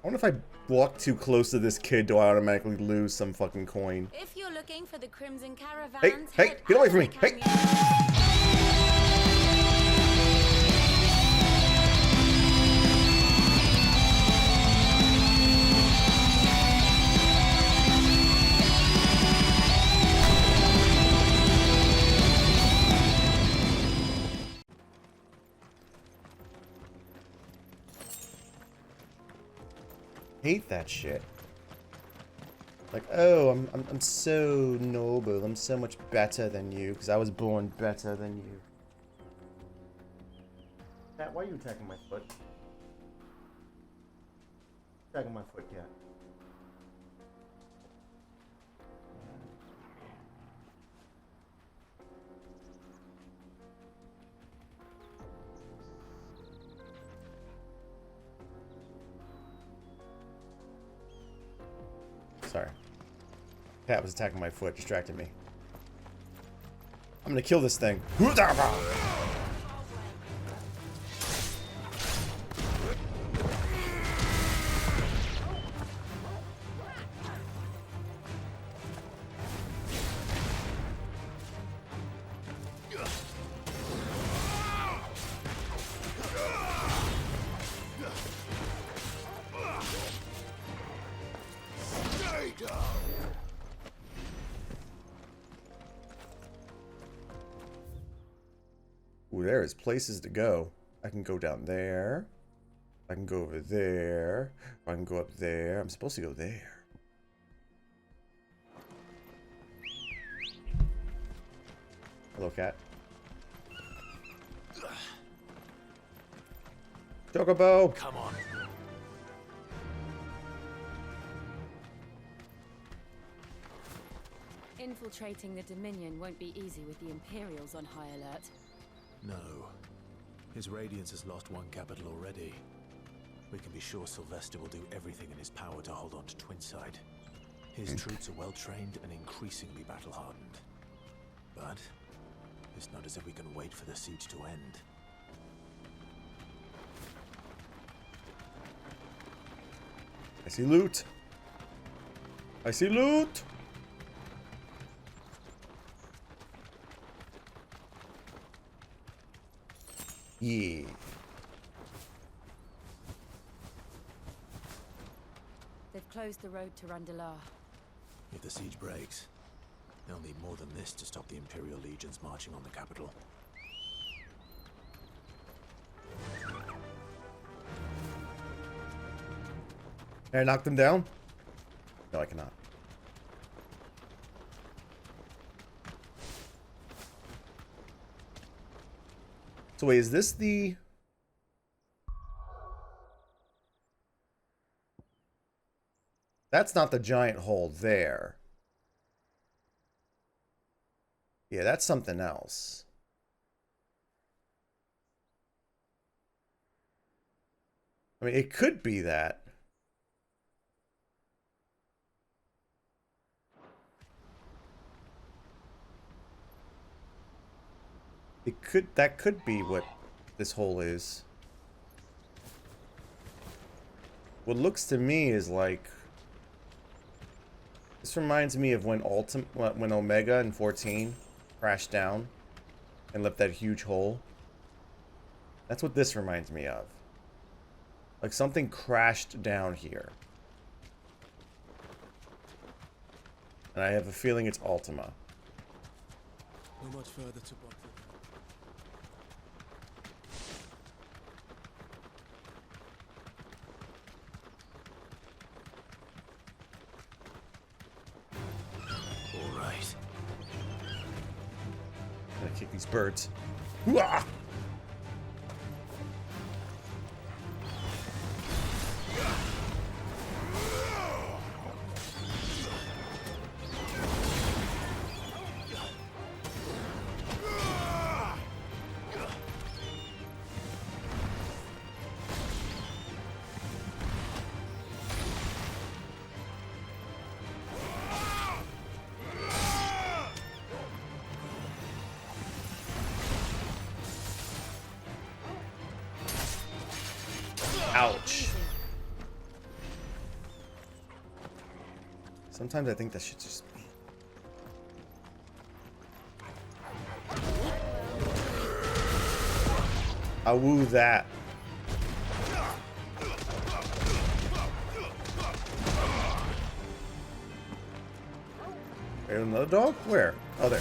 I wonder if I walk too close to this kid, do I automatically lose some fucking coin? If you're looking for the Crimson Hey, Caravans, hey, get away from me! Hey! Hate that shit. Like, oh, I'm so noble. I'm so much better than you because I was born better than you. Cat, why are you attacking my foot? Attacking my foot, cat. Sorry. Cat was attacking my foot, distracted me. I'm gonna kill this thing. Ooh, there is places to go. I can go down there. I can go over there. I can go up there. I'm supposed to go there. Hello, cat. Chocobo! Come on. Infiltrating the Dominion won't be easy with the Imperials on high alert. No. His Radiance has lost one capital already. We can be sure Sylvester will do everything in his power to hold on to Twinside. His troops are well trained and increasingly battle-hardened. But it's not as if we can wait for the siege to end. I see loot. I see loot. Yeah. They've closed the road to Randalar. If the siege breaks, they'll need more than this to stop the Imperial legions marching on the capital. Can I knock them down? No, I cannot. So wait, is this the... That's not the giant hole there. Yeah, that's something else. I mean, it could be that. That could be what this hole is. What looks to me is like... This reminds me of when when Omega in 14 crashed down and left that huge hole. That's what this reminds me of. Like something crashed down here. And I have a feeling it's Ultima. Not much further to Boklad. All right. I'm gonna kick these birds. Hooah! Ouch. Sometimes I think that should just be. I woo that. There's another dog? Where? Oh, there.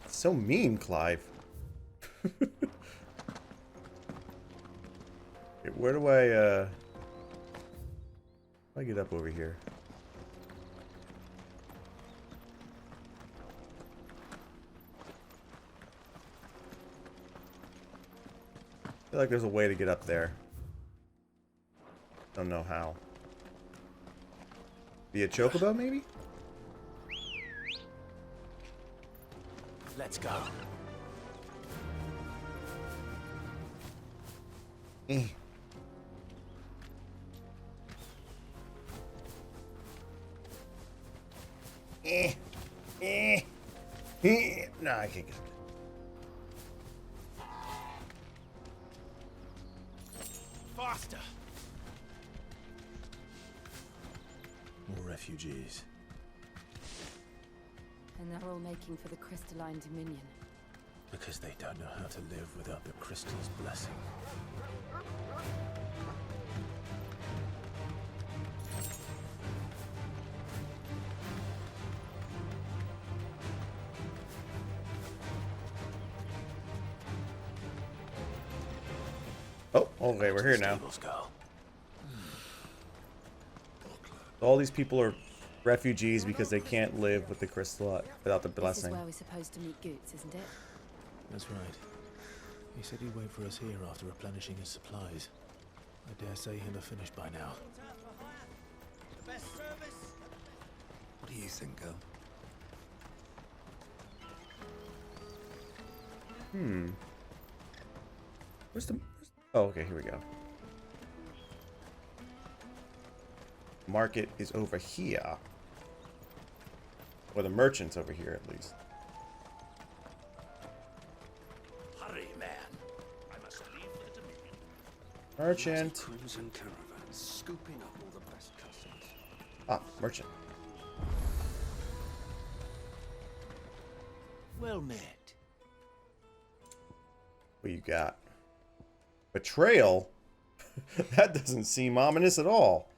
So mean, Clive. Okay, where do I get up over here? I feel like there's a way to get up there. Don't know how. Via chocobo, maybe? Let's go. Eh. No, I can't get it. Faster. More refugees. And they're all making for the crystalline dominion. Because they don't know how to live without the crystal's blessing. Oh, okay, we're here now. Girl. All these people are refugees because they can't live with the crystal without the This is blessing. where we're supposed to meet Goetz, isn't it? That's right. He said he'd wait for us here after replenishing his supplies. I dare say he'll have finished by now. What do you think, girl? Where's the... Oh, okay, here we go. Market is over here. Or the merchant's over here, at least. Hurry, man. I must leave for the Dominion. Merchant. Crimson caravans scooping up all the best customs. Ah, merchant. Well met. What you got? Betrayal? That doesn't seem ominous at all.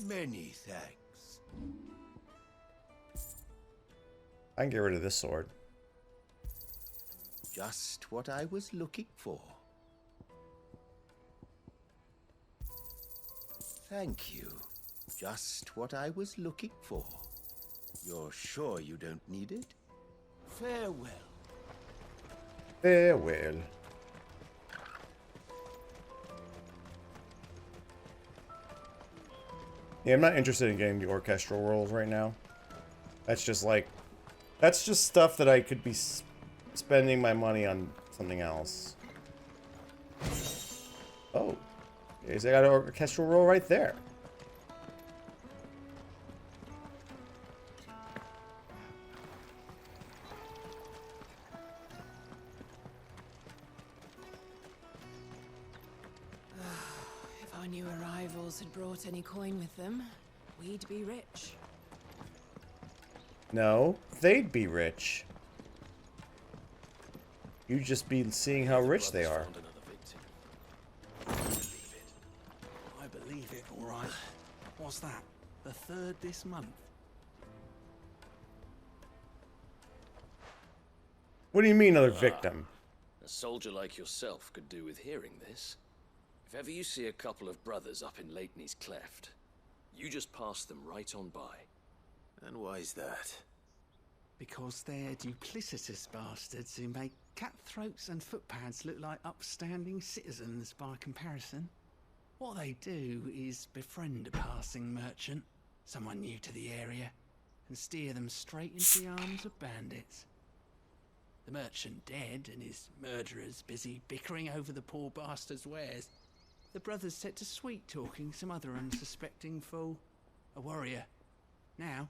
Many thanks. I can get rid of this sword. Just what I was looking for. Thank you. Just what I was looking for. You're sure you don't need it? Farewell. Farewell. Yeah, I'm not interested in getting the orchestral rolls right now. That's just like... That's just stuff that I could be spending my money on something else. Oh. Okay, so I got an orchestral roll right there. If our new arrivals had brought any coin with them, we'd be rich. No, they'd be rich. You'd just be seeing how rich they are. I believe it, all right. What's that? The third this month? What do you mean, another victim? A soldier like yourself could do with hearing this. If ever you see a couple of brothers up in Lateney's Cleft, you just pass them right on by. And why's that? Because they're duplicitous bastards who make cutthroats and footpads look like upstanding citizens by comparison. What they do is befriend a passing merchant, someone new to the area, and steer them straight into the arms of bandits. The merchant dead and his murderers busy bickering over the poor bastard's wares. The brothers set to sweet-talking some other unsuspecting fool, a warrior, Now,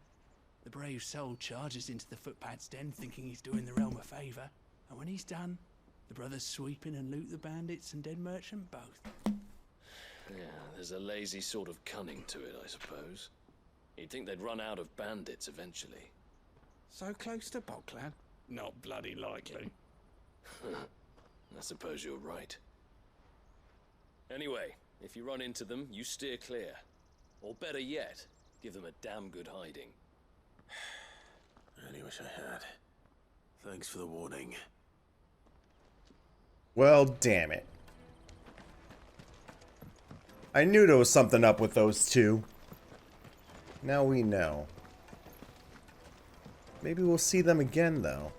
the brave soul charges into the footpad's den thinking he's doing the realm a favour, and when he's done, the brothers sweep in and loot the bandits and den merchant both. Yeah, there's a lazy sort of cunning to it, I suppose. You'd think they'd run out of bandits eventually. So close to Boklad? Not bloody likely. I suppose you're right. Anyway, if you run into them, you steer clear. Or better yet, give them a damn good hiding. I really wish I had. Thanks for the warning. Well, damn it. I knew there was something up with those two. Now we know. Maybe we'll see them again, though.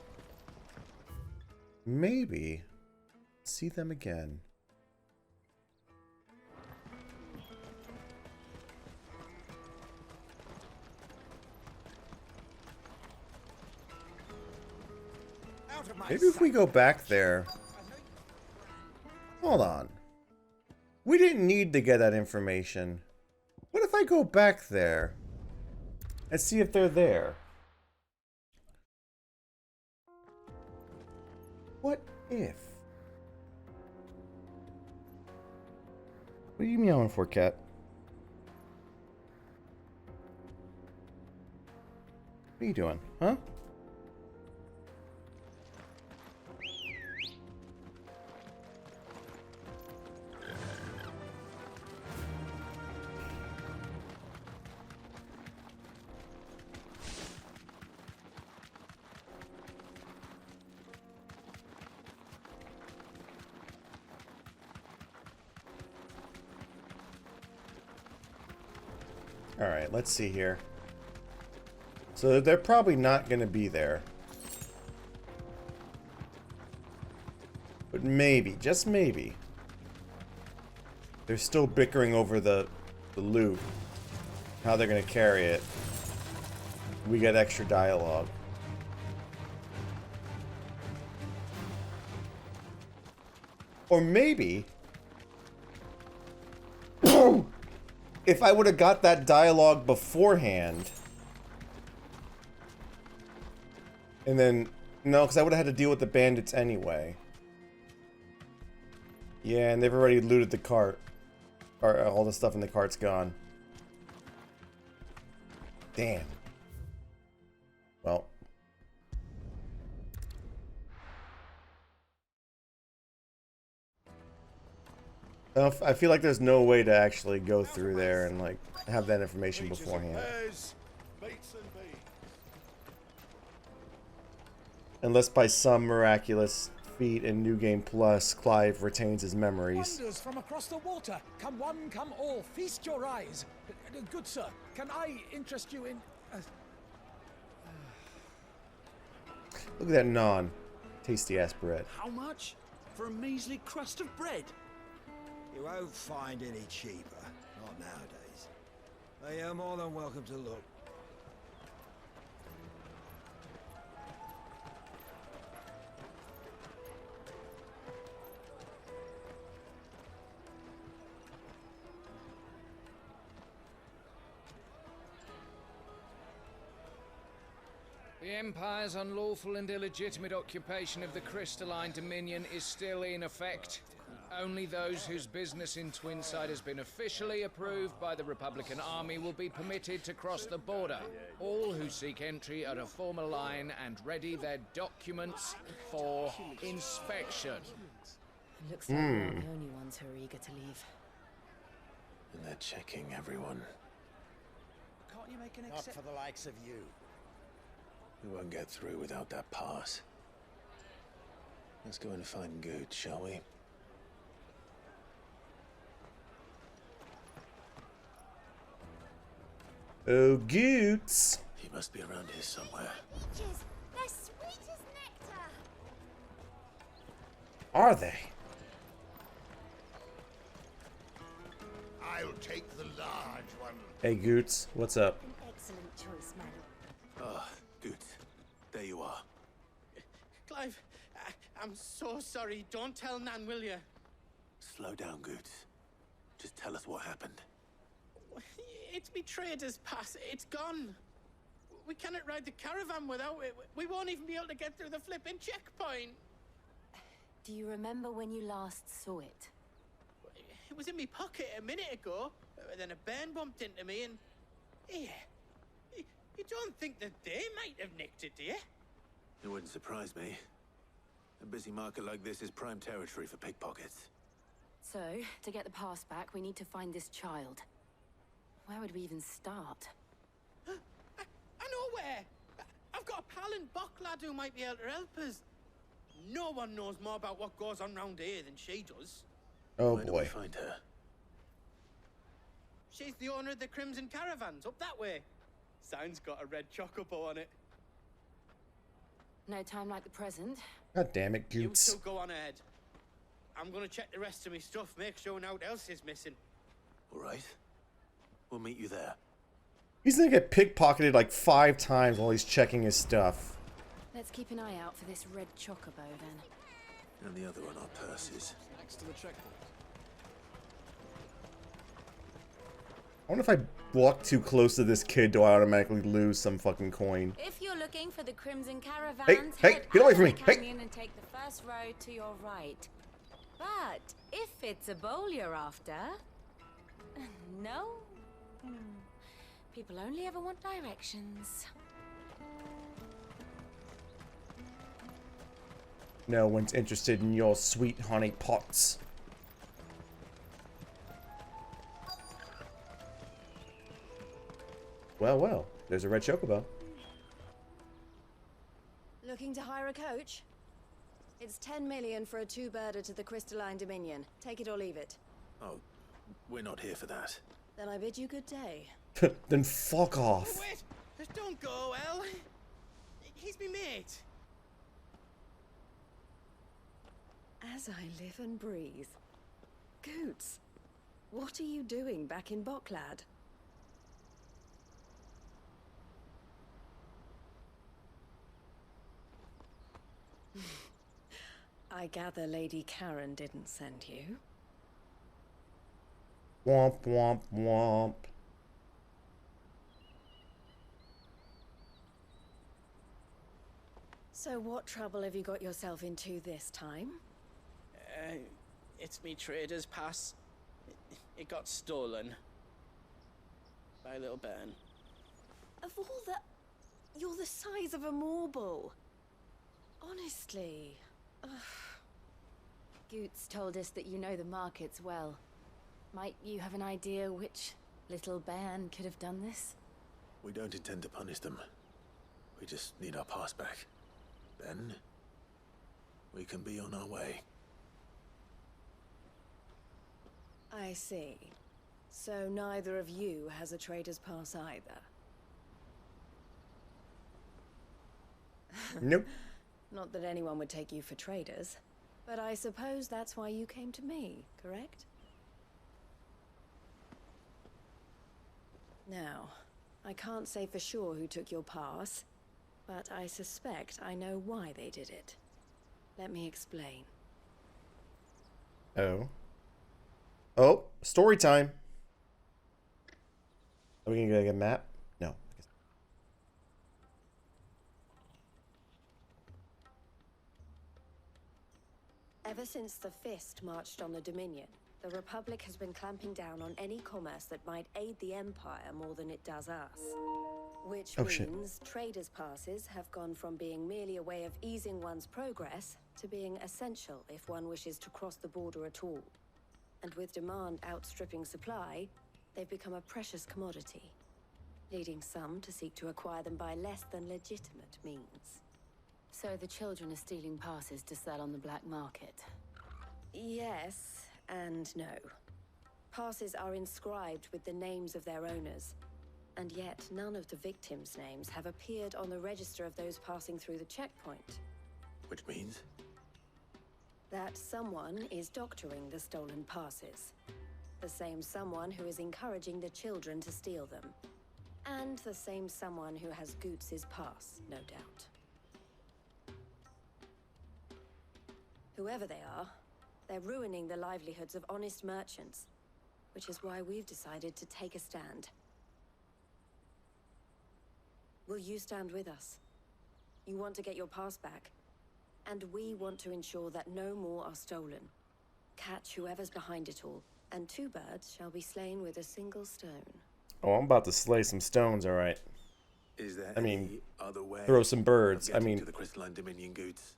Maybe. See them again. Maybe if we go back there... Hold on. We didn't need to get that information. What if I go back there and see if they're there? What if? What are you meowing for, cat? What are you doing, huh? Alright, let's see here. So they're probably not going to be there. But maybe, just maybe, they're still bickering over the loot. How they're going to carry it. We get extra dialogue. Or maybe... if I would have got that dialogue beforehand, and then, no, because I would have had to deal with the bandits anyway. Yeah, and they've already looted the cart. Or all the stuff in the cart's gone. Damn. Well. I feel like there's no way to actually go through there and like have that information beforehand. Unless by some miraculous feat in New Game Plus, Clive retains his memories. Wonders from across the water. Come one, come all. Feast your eyes. Good sir, can I interest you in... Look at that non-tasty ass bread. How much? For a measly crust of bread? You won't find any cheaper, not nowadays. But you're more than welcome to look. The Empire's unlawful and illegitimate occupation of the crystalline dominion is still in effect. Only those whose business in Twinside has been officially approved by the Republican Army will be permitted to cross the border. All who seek entry are to form a line and ready their documents for inspection. Looks like we're the only ones who are eager to leave. And they're checking everyone. Can't you make an Not for the likes of you. We won't get through without that pass. Let's go and find Goetz, shall we? Oh, Goetz! He must be around here somewhere. Peaches, they're sweet as nectar. Are they? I'll take the large one. Hey, Goetz, what's up? An excellent choice, madam. Ah, Goetz. There you are. Clive, I'm so sorry. Don't tell Nan, will you? Slow down, Goetz. Just tell us what happened. It's me trader's pass. It's gone. We cannot ride the caravan without it. We won't even be able to get through the flipping checkpoint. Do you remember when you last saw it? It was in my pocket a minute ago. Then a bairn bumped into me and... Yeah. You don't think that they might have nicked it, do you? It wouldn't surprise me. A busy market like this is prime territory for pickpockets. So, to get the pass back, we need to find this child. Where would we even start? I know where! I've got a pal in Boklad who might be able to help us. No one knows more about what goes on round here than she does. Oh Where do we boy. find her? She's the owner of the Crimson Caravans, up that way. Sign's got a red chocobo on it. No time like the present. God damn it, You Goetz. two go on ahead. I'm gonna check the rest of my stuff, make sure no one else is missing. All right. We'll meet you there. He's gonna get pickpocketed like 5 times while he's checking his stuff. Let's keep an eye out for this red chocobo then. And the other on our purses. Next to the checkpoint. I wonder if I walk too close to this kid, do I automatically lose some fucking coin? If you're looking for the Crimson Caravans, Hey, head get away out from of me. the Hey. canyon and take the first road to your right. But if it's a bowl you're after, no. People only ever want directions. No one's interested in your sweet honey pots. Well, well, there's a red chocobo. Looking to hire a coach? It's 10 million for a 2-birder to the Crystalline Dominion. Take it or leave it. Oh, we're not here for that. Then I bid you good day. Then fuck off. Wait! Don't go, El. He's me mate. As I live and breathe. Goetz, what are you doing back in Boklad? I gather Lady Karen didn't send you. Womp, womp, womp. So what trouble have you got yourself into this time? It's me trader's pass. It got stolen. By a little bairn. Of all the... You're the size of a marble. Honestly. Ugh. Goetz told us that you know the markets well. Might you have an idea which little bairn could have done this? We don't intend to punish them. We just need our pass back. Then, we can be on our way. I see. So neither of you has a trader's pass either. Nope. Not that anyone would take you for traders, but I suppose that's why you came to me, correct? Now, I can't say for sure who took your pass, but I suspect I know why they did it. Let me explain. Oh. Oh, story time. Are we gonna get a map? No. Ever since the Fist marched on the Dominion, the Republic has been clamping down on any commerce that might aid the Empire more than it does us. Which means traders' passes have gone from being merely a way of easing one's progress to being essential if one wishes to cross the border at all. And with demand outstripping supply, they've become a precious commodity, leading some to seek to acquire them by less than legitimate means. So the children are stealing passes to sell on the black market? Yes and no. Passes are inscribed with the names of their owners, and yet none of the victims' names have appeared on the register of those passing through the checkpoint. Which means? That someone is doctoring the stolen passes. The same someone who is encouraging the children to steal them. And the same someone who has Goetz's pass, no doubt. Whoever they are, they're ruining the livelihoods of honest merchants, which is why we've decided to take a stand. Will you stand with us? You want to get your pass back, and we want to ensure that no more are stolen. Catch whoever's behind it all, and 2 birds shall be slain with a single stone. Oh, I'm about to slay some stones, all right. Is there any other way throw some birds. of getting to the crystalline dominion, Goetz?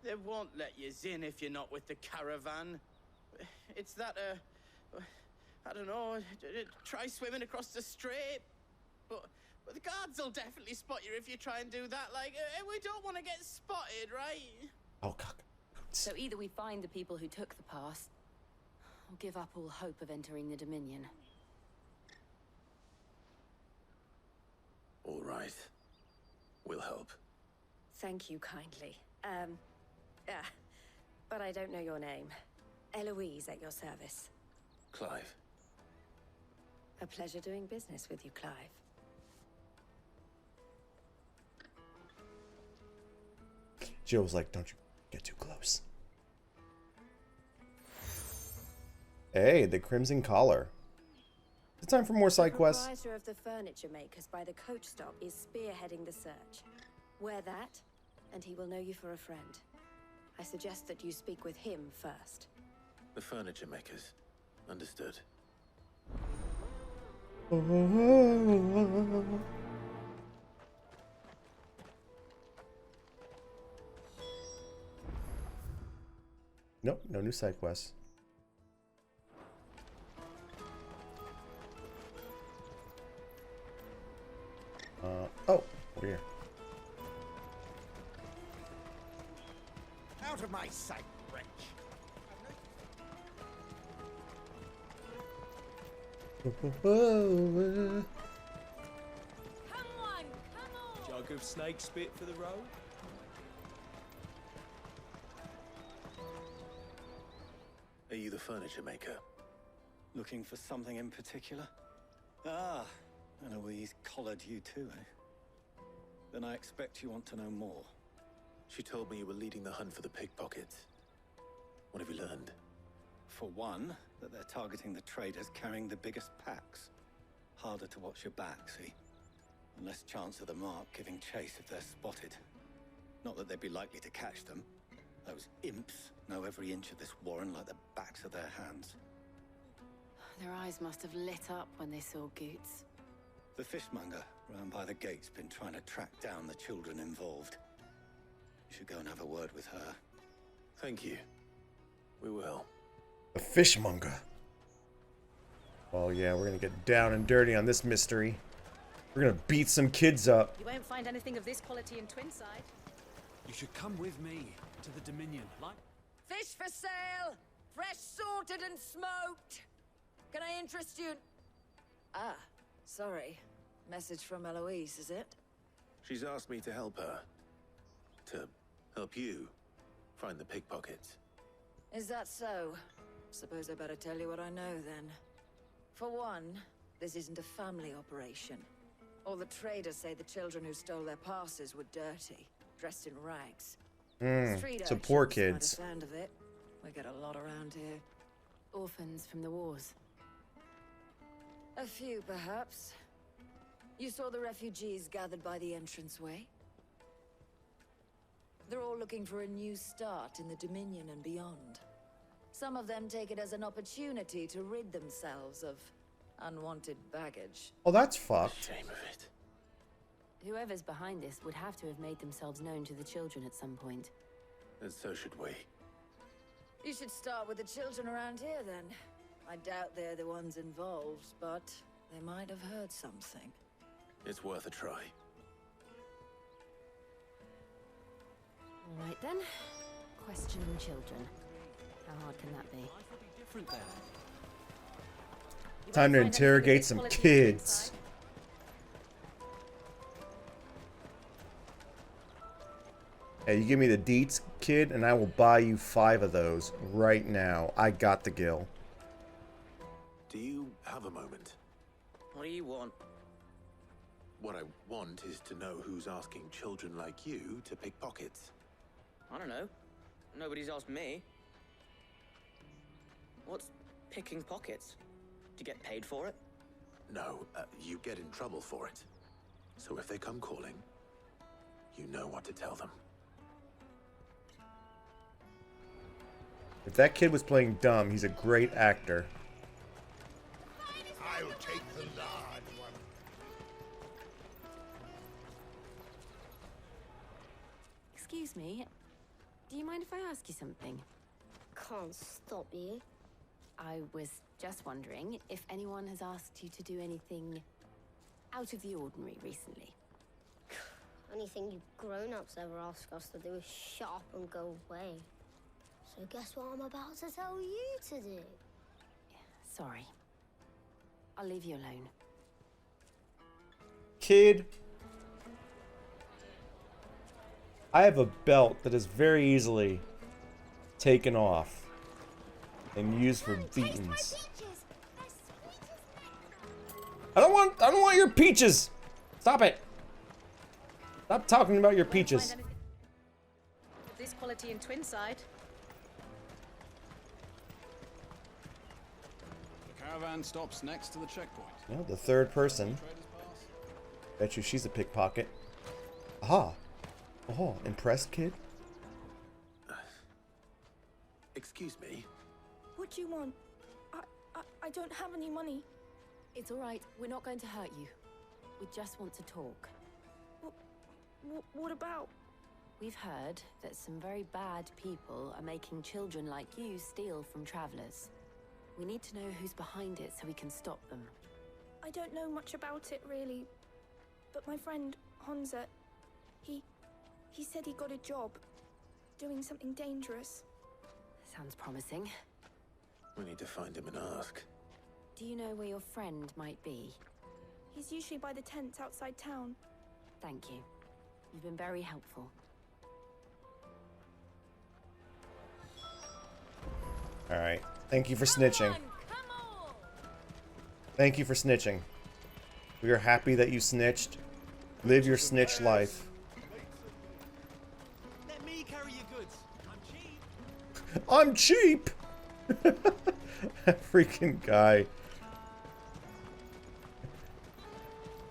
They won't let you in if you're not with the caravan. It's that, I don't know, try swimming across the strait. But the guards will definitely spot you if you try and do that. Like, we don't want to get spotted, right? Oh, God. So either we find the people who took the pass, or give up all hope of entering the Dominion. All right. We'll help. Thank you kindly. But I don't know your name. Eloise at your service. Clive. A pleasure doing business with you, Clive. Jill was like, don't you get too close. Hey, the Crimson Collar. It's time for more side quests. The proprietor of the furniture makers by the coach stop is spearheading the search. Wear that, and he will know you for a friend. I suggest that you speak with him first. The furniture makers. Understood. Nope, no new side quests. Oh, we're here. Out of my sight, wretch! Jug of snake spit for the road? Are you the furniture maker? Looking for something in particular? Ah, Eloise collared you too, eh? Then I expect you want to know more. She told me you were leading the hunt for the pickpockets. What have you learned? For one, that they're targeting the traders carrying the biggest packs. Harder to watch your back, see? And less chance of the mark giving chase if they're spotted. Not that they'd be likely to catch them. Those imps know every inch of this warren like the backs of their hands. Their eyes must have lit up when they saw Goetz. The fishmonger round by the gate's been trying to track down the children involved. You should go and have a word with her. Thank you. We will. The fishmonger. Oh yeah, we're gonna get down and dirty on this mystery. We're gonna beat some kids up. You won't find anything of this quality in Twinside. You should come with me to the Dominion. Fish for sale! Fresh sorted and smoked! Can I interest you? Ah, sorry. Message from Eloise, is it? She's asked me to help her. To help you find the pickpockets. Is that so? Suppose I better tell you what I know then. For one, this isn't a family operation. All the traders say the children who stole their passes were dirty, dressed in rags. So poor kids. By the sound of it. We get a lot around here. Orphans from the wars. A few, perhaps. You saw the refugees gathered by the entranceway? They're all looking for a new start in the Dominion and beyond. Some of them take it as an opportunity to rid themselves of unwanted baggage. Oh, that's fucked. Shame of it. Whoever's behind this would have to have made themselves known to the children at some point. And so should we. You should start with the children around here, then. I doubt they're the ones involved, but they might have heard something. It's worth a try. All right then. Questioning children. How hard can that be? Time to interrogate some kids. Hey, you give me the deets, kid, and I will buy you 5 of those right now. I got the gill. Do you have a moment? What do you want? What I want is to know who's asking children like you to pick pockets. I don't know. Nobody's asked me. What's picking pockets? Do you get paid for it? No, you get in trouble for it. So if they come calling, you know what to tell them. If that kid was playing dumb, he's a great actor. I'll take the large one. Excuse me. Do you mind if I ask you something? Can't stop you. I was just wondering if anyone has asked you to do anything out of the ordinary recently. Anything you grown-ups ever ask us to do is shut up and go away. So guess what I'm about to tell you to do? Sorry. I'll leave you alone. Kid. I have a belt that is very easily taken off and used for beatings. I don't want your peaches. Stop it. Stop talking about your peaches. This quality in Twinside. The caravan stops next to the checkpoint. No, the third person. Bet you she's a pickpocket. Aha. Oh, impressed, kid? Excuse me. What do you want? I don't have any money. It's all right. We're not going to hurt you. We just want to talk. What about? We've heard that some very bad people are making children like you steal from travelers. We need to know who's behind it so we can stop them. I don't know much about it, really. But my friend, Honza, he said he got a job doing something dangerous. Sounds promising. We need to find him and ask. Do you know where your friend might be? He's usually by the tents outside town. Thank you. You've been very helpful. Alright. Thank you for snitching. Thank you for snitching. We are happy that you snitched. Live your snitch life. Let me carry your goods. I'm cheap! That freaking guy.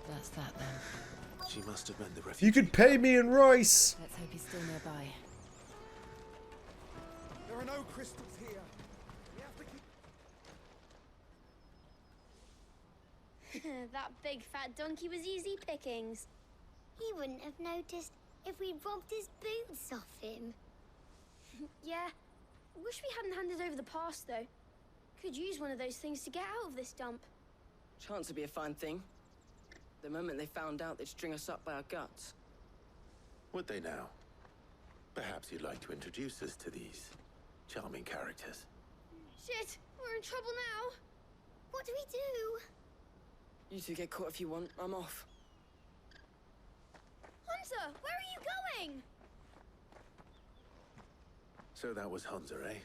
That's that then. She must have meant the You could pay me in rice! Let's hope he's still nearby. There are no crystals here. We have to keep... That big fat donkey was easy pickings. He wouldn't have noticed if we'd robbed his boots off him. Yeah. Wish we hadn't handed over the pass, though. Could use one of those things to get out of this dump. Chance would be a fine thing. The moment they found out, they'd string us up by our guts. Would they now? Perhaps you'd like to introduce us to these charming characters. Shit, we're in trouble now. What do we do? You two get caught if you want. I'm off. Hunter, where are you going? So that was Hunter, eh?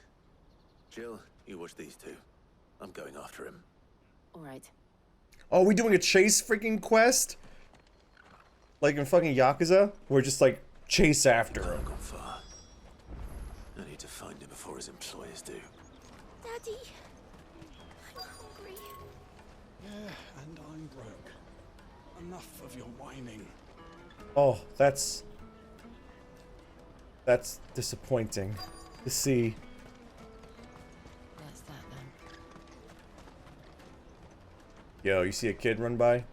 Jill, you watch these two. I'm going after him. All right. Oh, are we doing a chase freaking quest? Like in fucking Yakuza? We're just like, chase after him. I've gone far. I need to find him before his employers do. Daddy, I'm hungry. Yeah, and I'm broke. Enough of your whining. Oh, that's disappointing to see. That's that then. Yo, you see a kid run by?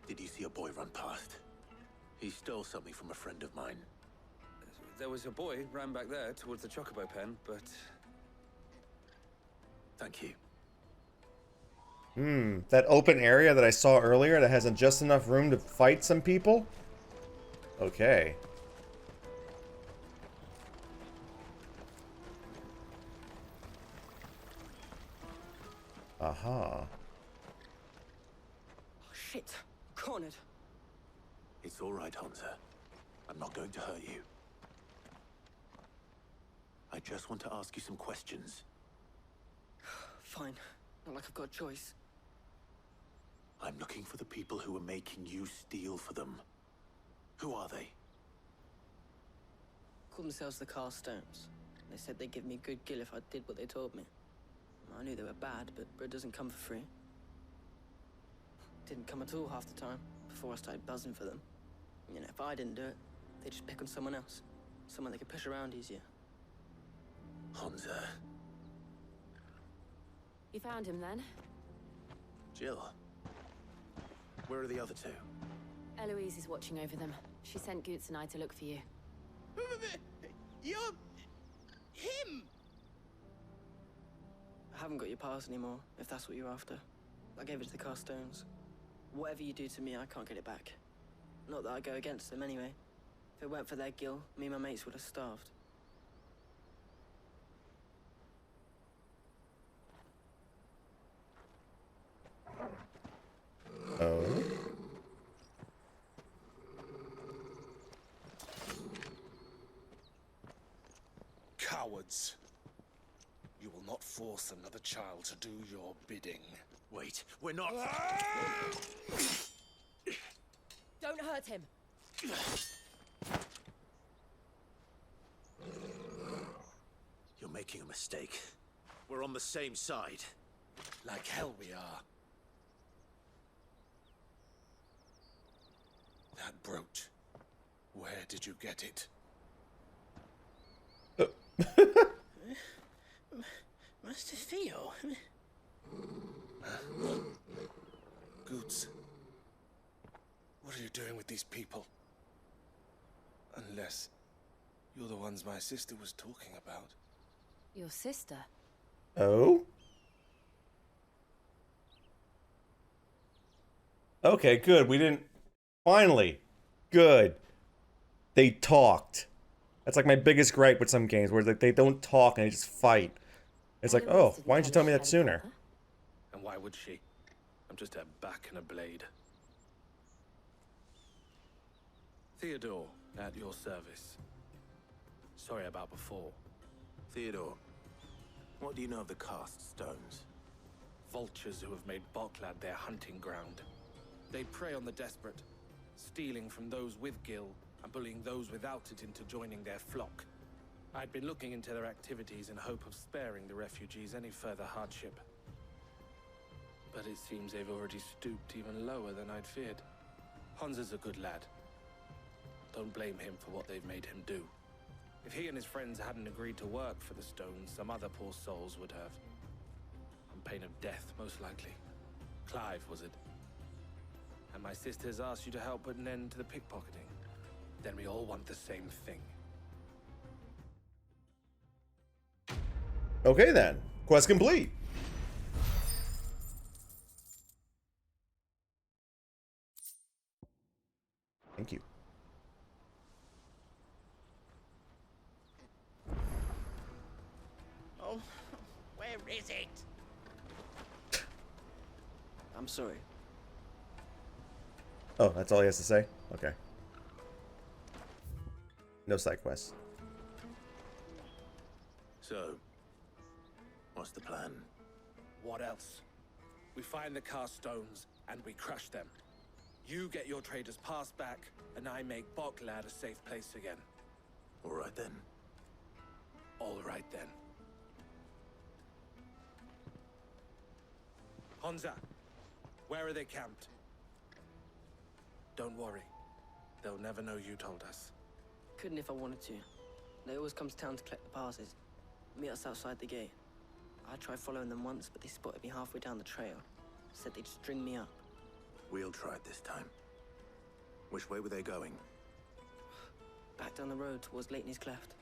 Did you see a boy run past? He stole something from a friend of mine. There was a boy ran back there towards the chocobo pen, but... Thank you. That open area that I saw earlier that has just enough room to fight some people? Okay. Aha. Oh, shit. Cornered. It's all right, Hunter. I'm not going to hurt you. I just want to ask you some questions. Fine. Not like I've got a choice. I'm looking for the people who are making you steal for them. Who are they? Call themselves the Carstones. They said they'd give me a good gill if I did what they told me. I knew they were bad, but bread doesn't come for free. didn't come at all half the time before I started buzzing for them. You know, if I didn't do it, they'd just pick on someone else. Someone they could push around easier. Honza. You found him then? Jill. Where are the other two? Eloise is watching over them. She sent Goetz and I to look for you. You're... him! I haven't got your pass anymore, if that's what you're after. I gave it to the Carstones. Whatever you do to me, I can't get it back. Not that I go against them anyway. If it weren't for their guild, me and my mates would have starved. Oh. Cowards. You will not force another child to do your bidding. Wait, we're not... Don't hurt him. You're making a mistake. We're on the same side. Like hell we are. That brooch. Where did you get it? Master Theo? Goetz. What are you doing with these people? Unless you're the ones my sister was talking about. Your sister? Oh? Okay, good. We didn't... Finally. Good. They talked. That's like my biggest gripe with some games, where they don't talk and they just fight. It's like, oh, why didn't you tell me that sooner? And why would she? I'm just a back and a blade. Theodore, at your service. Sorry about before. Theodore, what do you know of the cast stones? Vultures who have made Boklad their hunting ground. They prey on the desperate, stealing from those with gil and bullying those without it into joining their flock. I'd been looking into their activities in hope of sparing the refugees any further hardship. But it seems they've already stooped even lower than I'd feared. Honza's a good lad. Don't blame him for what they've made him do. If he and his friends hadn't agreed to work for the stones, some other poor souls would have. On pain of death, most likely. Clive, was it? And my sisters asked you to help put an end to the pickpocketing. Then we all want the same thing. Okay then. Quest complete. Thank you. Oh, where is it? I'm sorry. Oh, that's all he has to say? Okay. No side quests. So, what's the plan? What else? We find the cast stones and we crush them. You get your trader's pass back, and I make Boklad a safe place again. All right then. All right then. Honza, where are they camped? Don't worry. They'll never know you told us. Couldn't if I wanted to. They always come to town to collect the passes. Meet us outside the gate. I tried following them once, but they spotted me halfway down the trail. Said they'd string me up. We'll try it this time. Which way were they going? Back down the road towards Leitney's Cleft.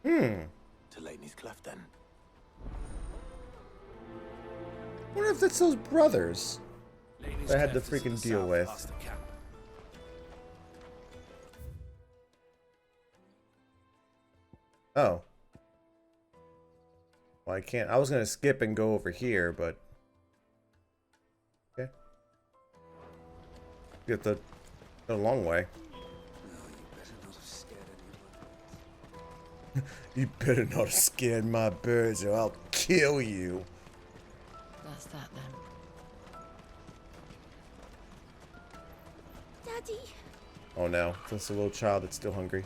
To Leitney's Cleft, then. I wonder if that's those brothers Leitney's I had to Cleft is freaking the deal south with. past the camp. Oh. Well, I can't. I was gonna skip and go over here, but okay. Get the long way. You better not have scared my birds, or I'll kill you. That's that then. Daddy. Oh no, that's a little child that's still hungry.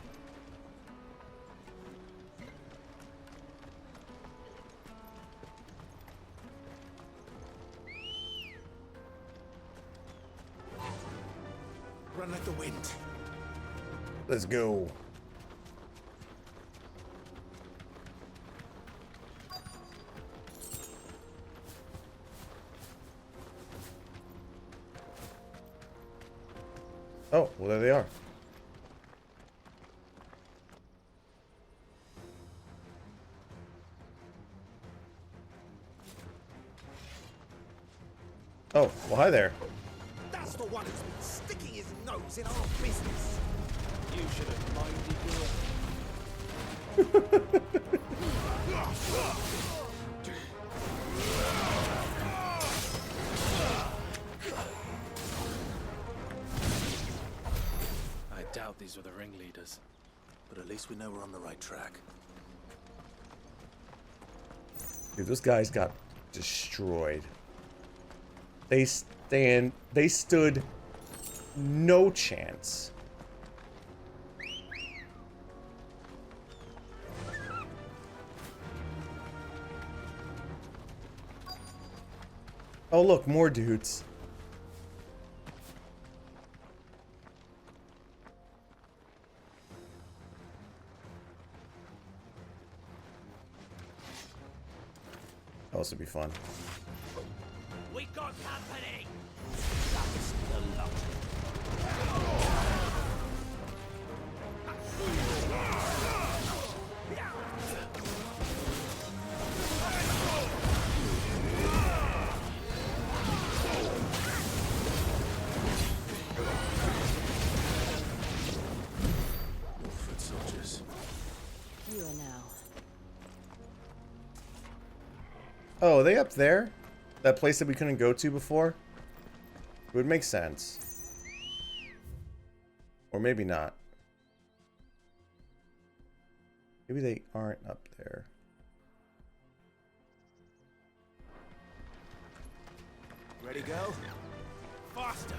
Run like the wind. Let's go. Oh, well, there they are. Oh, well, hi there. That's the one who's been sticking his nose in our business. You should have minded your... I doubt these were the ringleaders, but at least we know we're on the right track. Dude, those guys got destroyed. They stood no chance. Oh, look, more dudes. Oh, this would be fun. We got company. That's the lot. Foot soldiers. You are now. Oh, are they up there? That place that we couldn't go to before? It would make sense. Or maybe not. Maybe they aren't up there. Ready, go? Faster.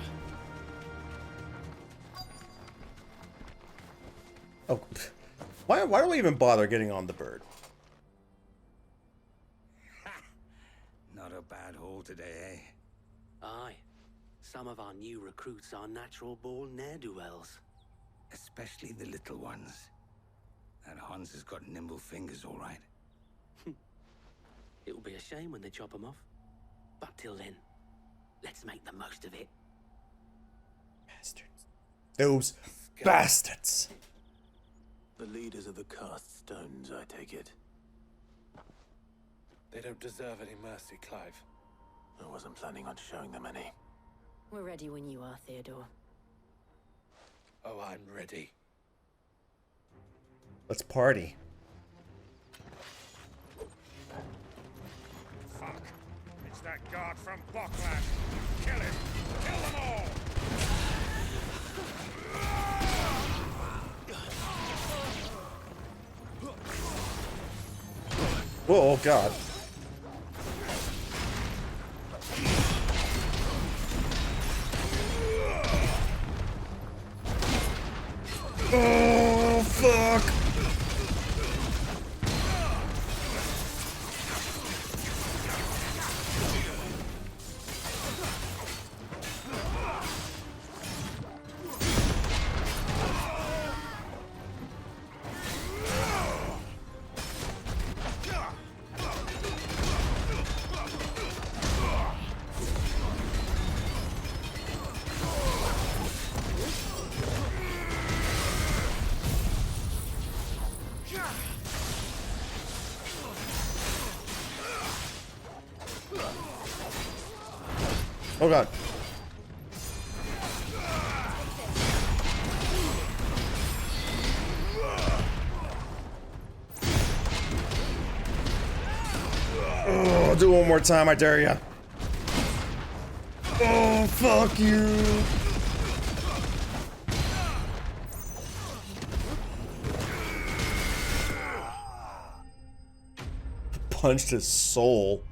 Oh, why do we even bother getting on the bird? Not a bad haul today, eh? Aye. Some of our new recruits are natural-born ne'er-do-wells. Especially the little ones. That Hans has got nimble fingers, all right. It'll be a shame when they chop them off. But till then, let's make the most of it. Bastards. Those bastards. The leaders of the cast stones, I take it. They don't deserve any mercy, Clive. I wasn't planning on showing them any. We're ready when you are, Theodore. Oh, I'm ready. Let's party. Fuck. It's that guard from Boklad. Kill him. Kill them all. Whoa, oh god. Oh, fuck. Oh god. Oh, do it one more time, I dare ya. Oh, fuck you. Punched his soul.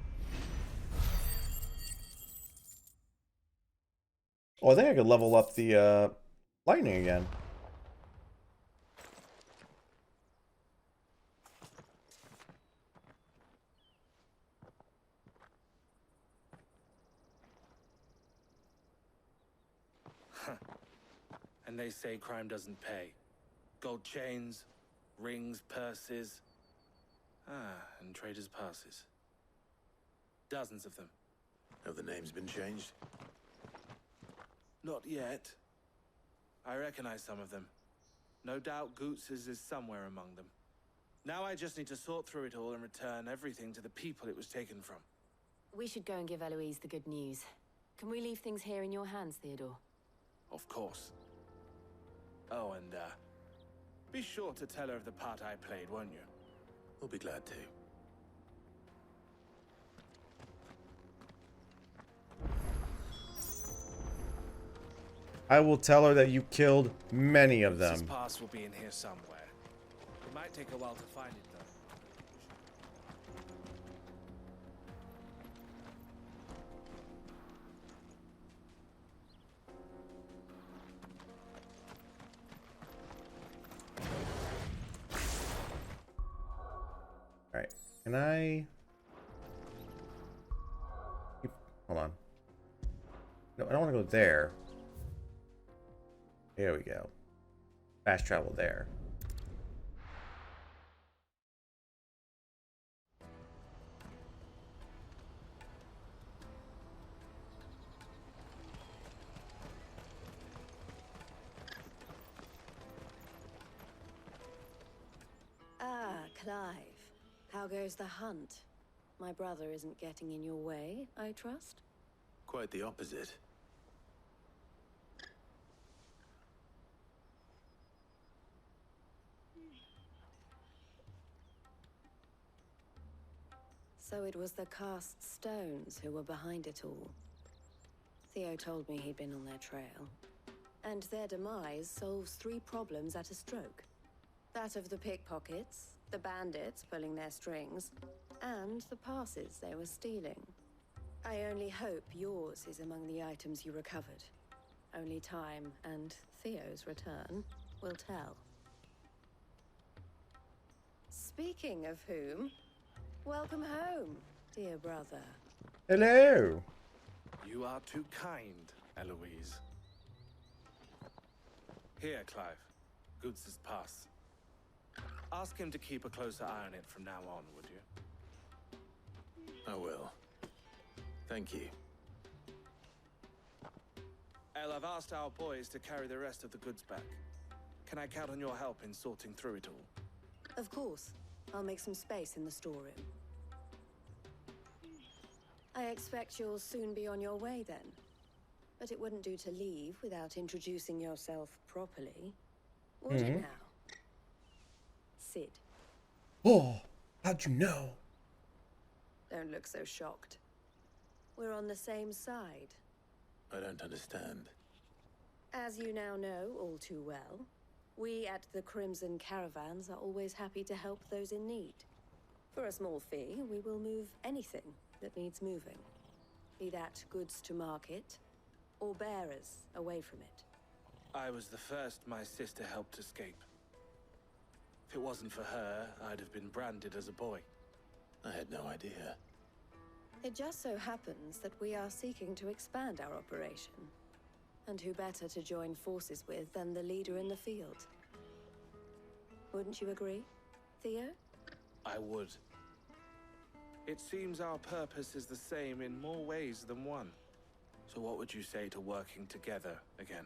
Oh, I think I could level up the lightning again. And they say crime doesn't pay. Gold chains, rings, purses. And traders' passes. Dozens of them. Have the names been changed? Not yet. I recognize some of them. No doubt Goetz's is somewhere among them. Now I just need to sort through it all and return everything to the people it was taken from. We should go and give Eloise the good news. Can we leave things here in your hands, Theodore? Of course. Oh, and be sure to tell her of the part I played, won't you? We'll be glad to. I will tell her that you killed many of them. This pass will be in here somewhere. It might take a while to find it, though. All right, can I? Hold on. No, I don't want to go there. There we go. Fast travel there. Ah, Clive. How goes the hunt? My brother isn't getting in your way, I trust? Quite the opposite. So it was the cast stones who were behind it all. Theo told me he'd been on their trail. And their demise solves 3 problems at a stroke. That of the pickpockets, the bandits pulling their strings, and the passes they were stealing. I only hope yours is among the items you recovered. Only time and Theo's return will tell. Speaking of whom, welcome home, dear brother. Hello. You are too kind, Eloise. Here, Clive. Goetz's pass. Ask him to keep a closer eye on it from now on, would you? I will. Thank you. El, I've asked our boys to carry the rest of the goods back. Can I count on your help in sorting through it all? Of course. I'll make some space in the storeroom. I expect you'll soon be on your way then. But it wouldn't do to leave without introducing yourself properly. Would it now? Sid. Oh, how'd you know? Don't look so shocked. We're on the same side. I don't understand. As you now know all too well, we at the Crimson Caravans are always happy to help those in need. For a small fee, we will move anything that needs moving. Be that goods to market, or bearers away from it. I was the first my sister helped escape. If it wasn't for her, I'd have been branded as a boy. I had no idea. It just so happens that we are seeking to expand our operation. And who better to join forces with than the leader in the field? Wouldn't you agree, Theo? I would. It seems our purpose is the same in more ways than one. So what would you say to working together again?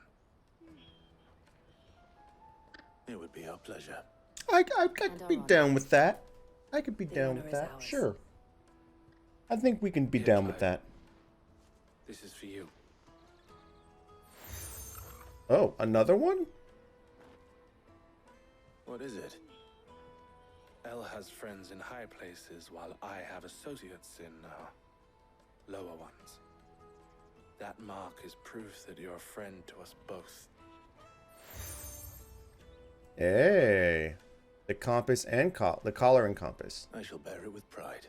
It would be our pleasure. I could be down with that. I could be down with that. Sure. I think we can be down with that. This is for you. Oh, another one? What is it? El has friends in high places, while I have associates in lower ones. That mark is proof that you're a friend to us both. Hey, the compass and the collar and compass. I shall bear it with pride.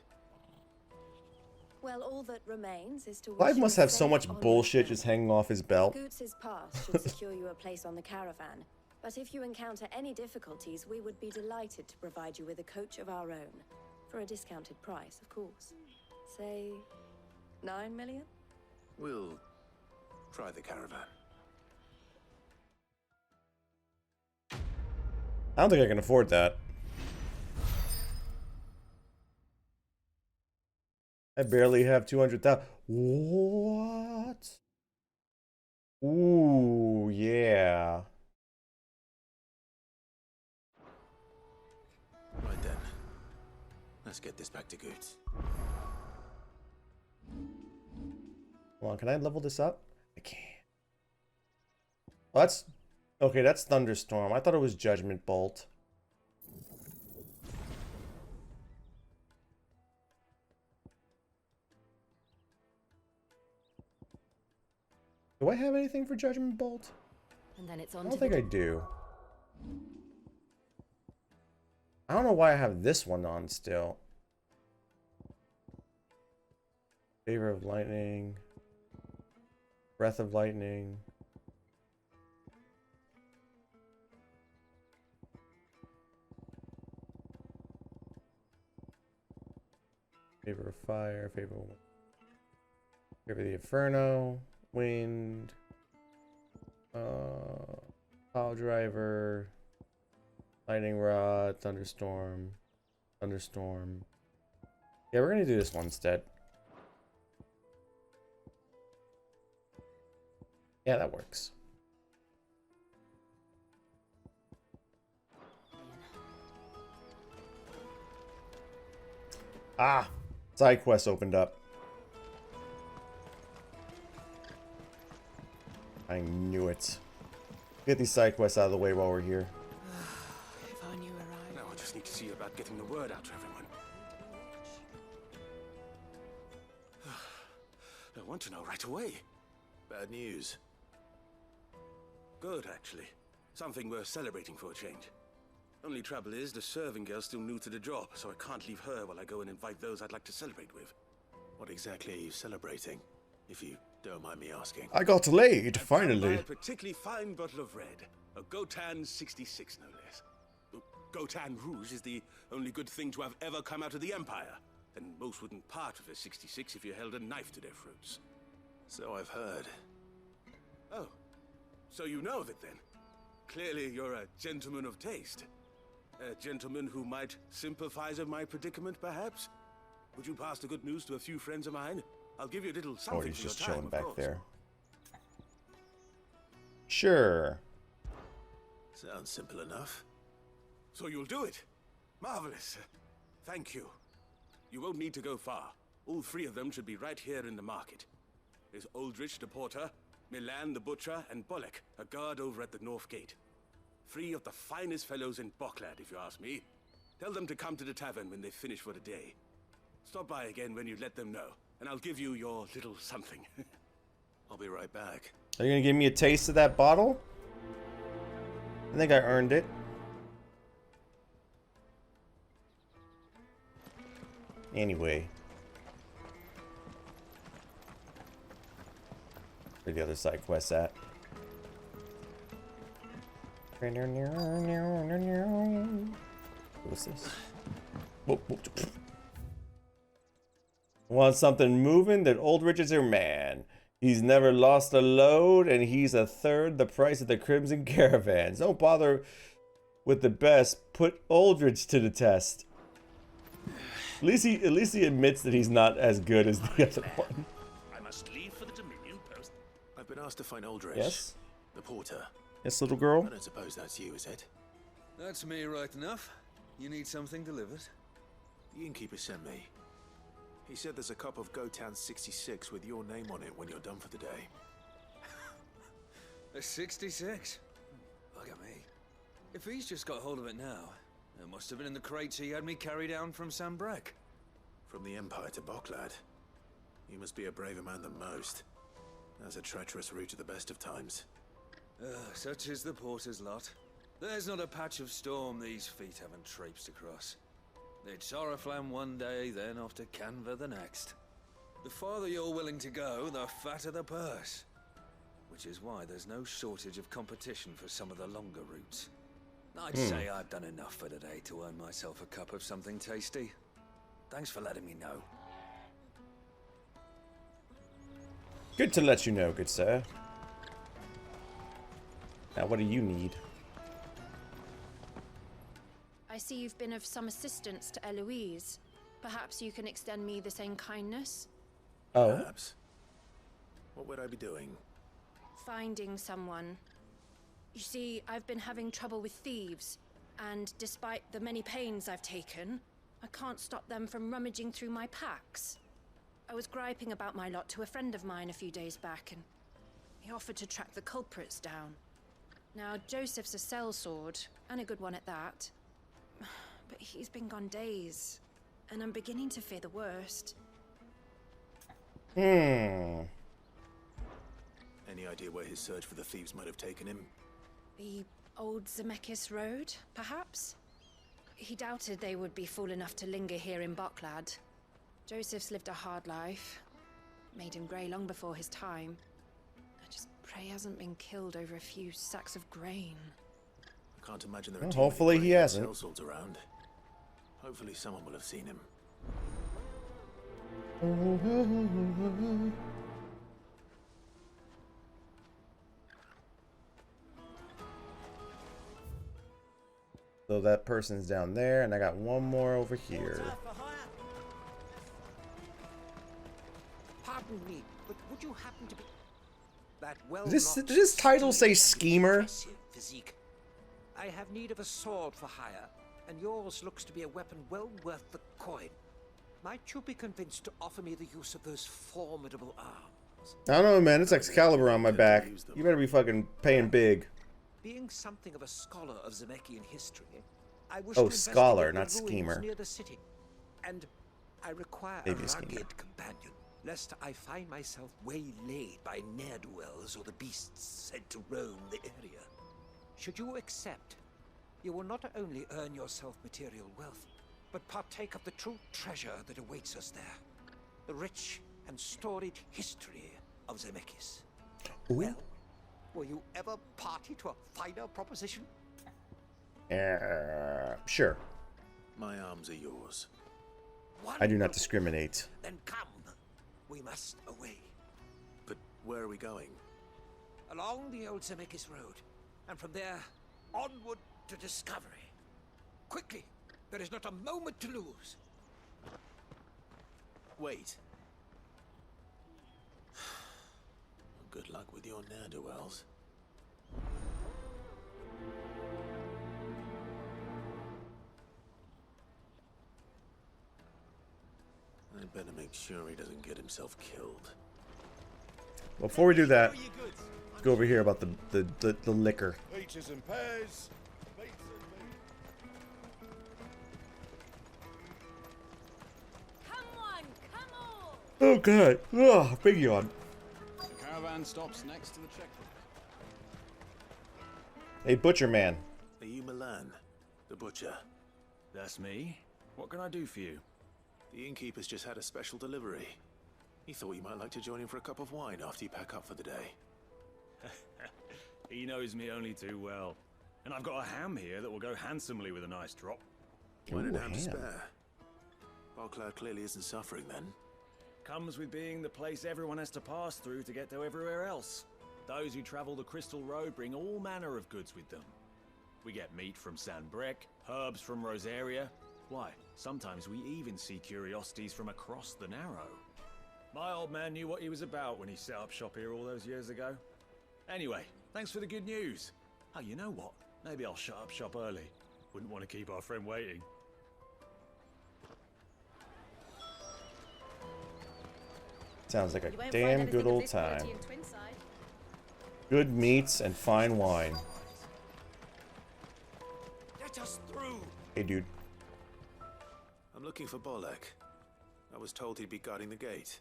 Well, all that remains is to. Clive must have so much bullshit just hanging off his belt. Goetz's pass should secure you a place on the caravan. But if you encounter any difficulties, we would be delighted to provide you with a coach of our own. For a discounted price, of course. Say, 9 million? We'll try the caravan. I don't think I can afford that. I barely have 200,000. What? Ooh, yeah. Right then. Let's get this back to Goetz. Hold on, can I level this up? I can't. Oh, that's... Okay, that's Thunderstorm. I thought it was Judgment Bolt. Do I have anything for Judgment Bolt? And then it's I on don't to think I do. I don't know why I have this one on still. Favor of Lightning. Breath of Lightning. Favor of Fire. Favor of the Inferno. Wind. Pile Driver. Lightning Rod. Thunderstorm. Thunderstorm. Yeah, we're gonna do this one instead. Yeah, that works. Ah! Side quest opened up. I knew it. Get these side quests out of the way while we're here. If I knew where I... Now I just need to see about getting the word out to everyone. I want to know right away. Bad news. Good, actually. Something worth celebrating for a change. Only trouble is, the serving girl's still new to the job, so I can't leave her while I go and invite those I'd like to celebrate with. What exactly are you celebrating, if you don't mind me asking? I got laid, finally. A particularly fine bottle of red. A Gotan 66, no less. Gotan Rouge is the only good thing to have ever come out of the Empire. And most wouldn't part with a 66 if you held a knife to their throats. So I've heard. Oh. So you know of it then? Clearly you're a gentleman of taste. A gentleman who might sympathize with my predicament, perhaps? Would you pass the good news to a few friends of mine? I'll give you a little something. Oh, he's for just your time, chilling of back course. there. Sure. Sounds simple enough. So you'll do it? Marvelous. Thank you. You won't need to go far. All three of them should be right here in the market. There's Aldrich the porter, Milan the butcher, and Bolek, a guard over at the north gate. Three of the finest fellows in Boklad, if you ask me. Tell them to come to the tavern when they finish for the day. Stop by again when you let them know, and I'll give you your little something. I'll be right back. Are you gonna give me a taste of that bottle? I think I earned it. Anyway. Where the other side quests at? What's this? Want something moving? That Aldrich is your man. He's never lost a load, and he's a third the price of the Crimson Caravans. Don't bother with the best. Put Aldrich to the test. At least he admits that he's not as good as the other one. I must leave for the Dominion post. I've been asked to find Aldrich. Yes? The porter. Yes, little girl? I don't suppose that's you, is it? That's me right enough. You need something delivered? The innkeeper sent me. He said there's a cup of Gotan 66 with your name on it when you're done for the day. A 66? Look at me. If he's just got hold of it now, it must have been in the crates he had me carry down from Sambrek. From the Empire to Boklad. You must be a braver man than most. That's a treacherous route at the best of times. Such is the porter's lot. There's not a patch of storm these feet haven't traipsed across. It's Oriflamme one day, then off to Canva the next. The farther you're willing to go, the fatter the purse. Which is why there's no shortage of competition for some of the longer routes. I'd say I've done enough for today to earn myself a cup of something tasty. Thanks for letting me know. Good to let you know, good sir. Now, what do you need? I see you've been of some assistance to Eloise. Perhaps you can extend me the same kindness? Oh. Perhaps. What would I be doing? Finding someone. You see, I've been having trouble with thieves, and despite the many pains I've taken, I can't stop them from rummaging through my packs. I was griping about my lot to a friend of mine a few days back, and he offered to track the culprits down. Now, Joseph's a sellsword, and a good one at that. But he's been gone days, and I'm beginning to fear the worst. Hmm. Any idea where his search for the thieves might have taken him? The old Zemeckis Road, perhaps? He doubted they would be fool enough to linger here in Boklad. Joseph's lived a hard life. Made him grey long before his time. I just pray he hasn't been killed over a few sacks of grain. I can't imagine there are Well, too many hopefully he hasn't. sellswords around. Hopefully someone will have seen him. So that person's down there, and I got one more over here. Pardon me, but would you happen to be that well? Did this title say schemer? Physique. I have need of a sword for hire, and yours looks to be a weapon well worth the coin. Might you be convinced to offer me the use of those formidable arms? I don't know, man. It's Excalibur on my back. You better be fucking paying big. Being something of a scholar of Zemeckis history, I wish Oh, to scholar, investigate not the ruins schemer. near the city, and I require Maybe a a schemer. rugged companion, lest I find myself waylaid by ne'er-do-wells or the beasts said to roam the area. Should you accept, you will not only earn yourself material wealth, but partake of the true treasure that awaits us there, the rich and storied history of Zemeckis. Well, were you ever party to a finer proposition? Sure. My arms are yours. I do not discriminate. Then come. We must away. But where are we going? Along the old Zemeckis Road, and from there, onward to discovery. Quickly! There is not a moment to lose. Wait. Good luck with your ne'er-do-wells. I'd better make sure he doesn't get himself killed. Before we do that, let's go over here about the liquor. Peaches and pears. Oh god. Oh, big yawn. The caravan stops next to the checkpoint. Hey, butcher man. Are you Milan, the butcher? That's me. What can I do for you? The innkeeper's just had a special delivery. He thought you might like to join him for a cup of wine after you pack up for the day. He knows me only too well. And I've got a ham here that will go handsomely with a nice drop. Why did Ooh, ham ham. spare? Boklad clearly isn't suffering then. Comes with being the place everyone has to pass through to get to everywhere else. Those who travel the Crystal Road bring all manner of goods with them. We get meat from San Brec, herbs from Rosaria. Why, sometimes we even see curiosities from across the Narrow. My old man knew what he was about when he set up shop here all those years ago. Anyway, thanks for the good news. Oh, you know what? Maybe I'll shut up shop early. Wouldn't want to keep our friend waiting. Sounds like a You won't find damn anything good of old this quality time. in Twinside. Good meats and fine wine. Let us through. Hey, dude. I'm looking for Bolek. I was told he'd be guarding the gate.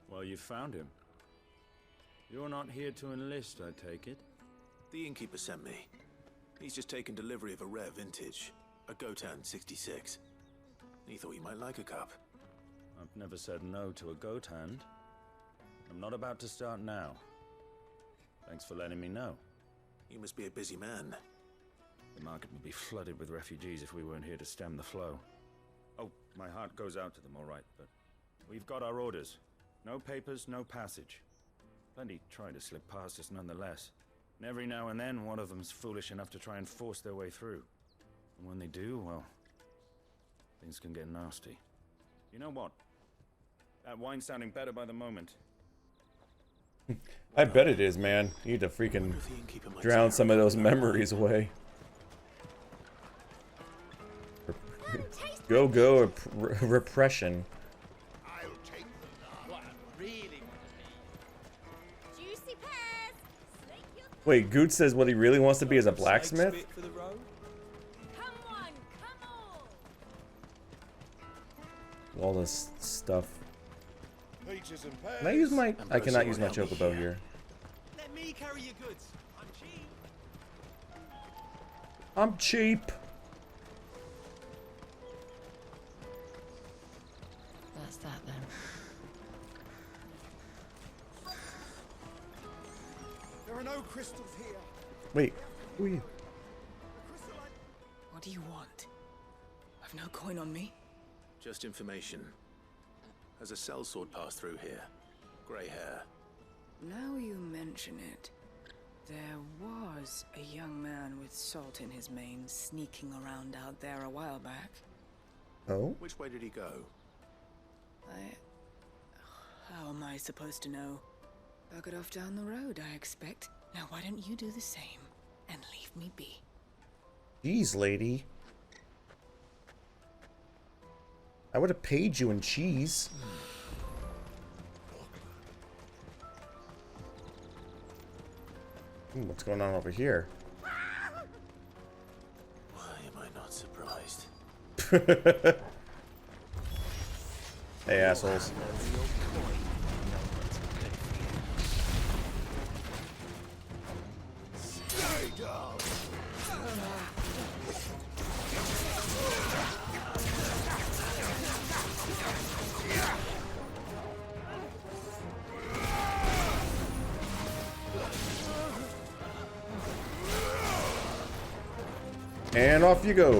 Well, you found him. You're not here to enlist, I take it? The innkeeper sent me. He's just taken delivery of a rare vintage, a Gotan 66. He thought you might like a cup. I've never said no to a goat hand. I'm not about to start now. Thanks for letting me know. You must be a busy man. The market would be flooded with refugees if we weren't here to stem the flow. Oh, my heart goes out to them, all right, but we've got our orders. No papers, no passage. Plenty try to slip past us nonetheless. And every now and then, one of them's foolish enough to try and force their way through. And when they do, well, things can get nasty. You know what? That wine's sounding better by the moment. I bet it is, man. You need to freaking drown some of those memories away. Go, repression. Wait, Goetz says what he really wants to be is a blacksmith? All this stuff. Can I use my... I cannot use my chocobo here. Let me carry your goods. I'm cheap. I'm cheap. That's that then. There are no crystals here. Wait, who are you? What do you want? I've no coin on me. Just information. Has a sellsword passed through here? Grey hair. Now you mention it, there was a young man with salt in his mane sneaking around out there a while back. Oh? Which way did he go? How am I supposed to know? Buggered off down the road, I expect. Now why don't you do the same and leave me be? Jeez, lady. I would have paid you in cheese. What's going on over here? Why am I not surprised? Hey, assholes. And off you go.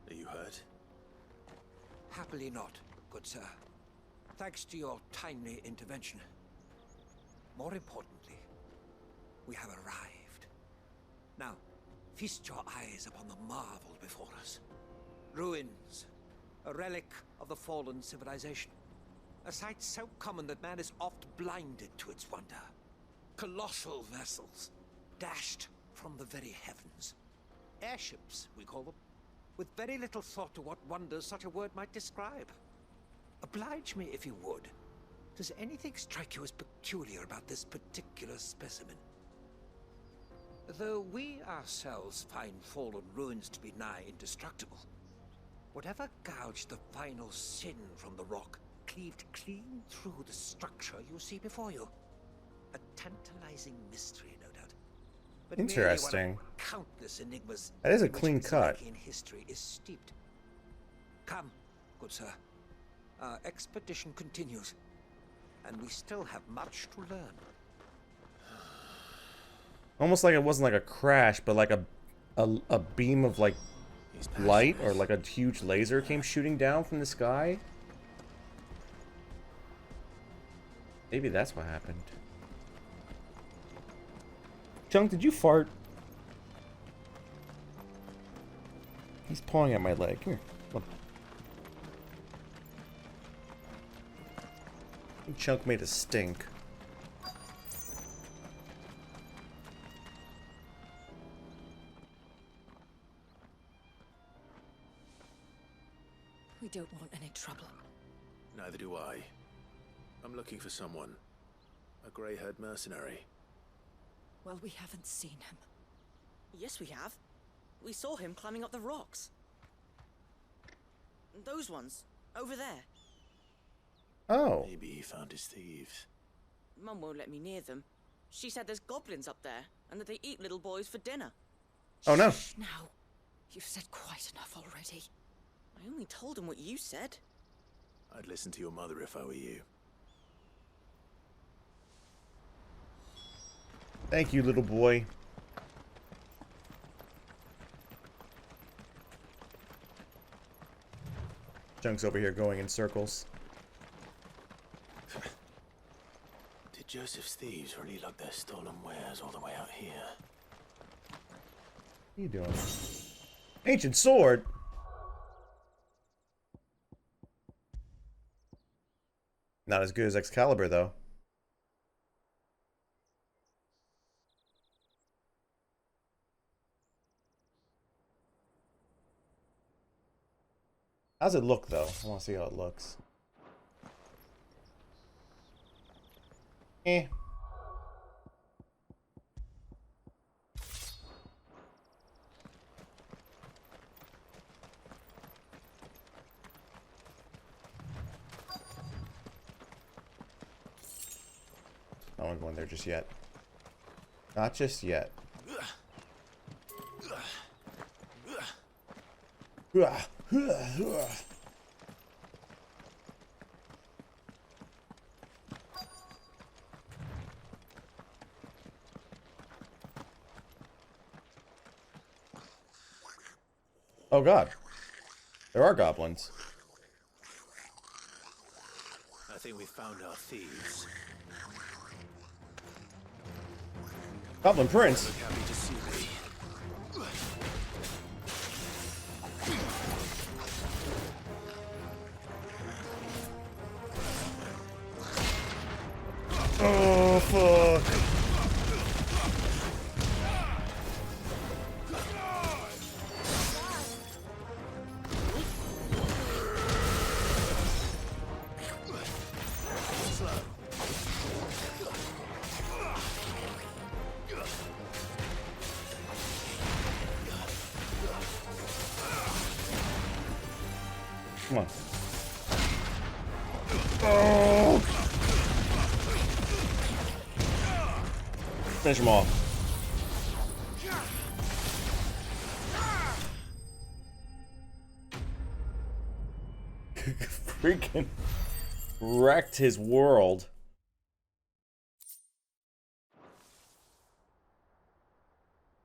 Are you hurt? Happily not, good sir. Thanks to your timely intervention. More importantly, we have arrived. Now, feast your eyes upon the marvel before us. Ruins, a relic of the fallen civilization. A sight so common that man is oft blinded to its wonder. Colossal vessels, dashed from the very heavens. Airships, we call them, with very little thought to what wonders such a word might describe. Oblige me if you would. Does anything strike you as peculiar about this particular specimen? Though we ourselves find fallen ruins to be nigh indestructible, whatever gouged the final sin from the rock cleaved clean through the structure you see before you. A tantalizing mystery, no doubt. But interesting. Countless enigmas. That is a clean cut. In history is steeped. Come, good sir. Our expedition continues, and we still have much to learn. Almost like it wasn't like a crash, but like a beam of like light or like a huge laser came shooting down from the sky. Maybe that's what happened. Chunk, did you fart? He's pawing at my leg. Come here. Come on. Chunk made a stink. We don't want any trouble. Neither do I. I'm looking for someone. A grey-haired mercenary. Well, we haven't seen him. Yes, we have. We saw him climbing up the rocks. Those ones, over there. Oh. Maybe he found his thieves. Mum won't let me near them. She said there's goblins up there, and that they eat little boys for dinner. Oh no. Shh, now. You've said quite enough already. I only told him what you said. I'd listen to your mother if I were you. Thank you, little boy. Chunk's over here going in circles. Did Joseph's thieves really lug their stolen wares all the way out here? What are you doing? Ancient sword? Not as good as Excalibur, though. How's it look, though? I want to see how it looks. Eh. No one going there just yet. Not just yet. Oh god. There are goblins. I think we found our thieves. Goblin Prince. Look happy to see me. Oh fuck. Come on. Oh. Finish him off. Freaking wrecked his world.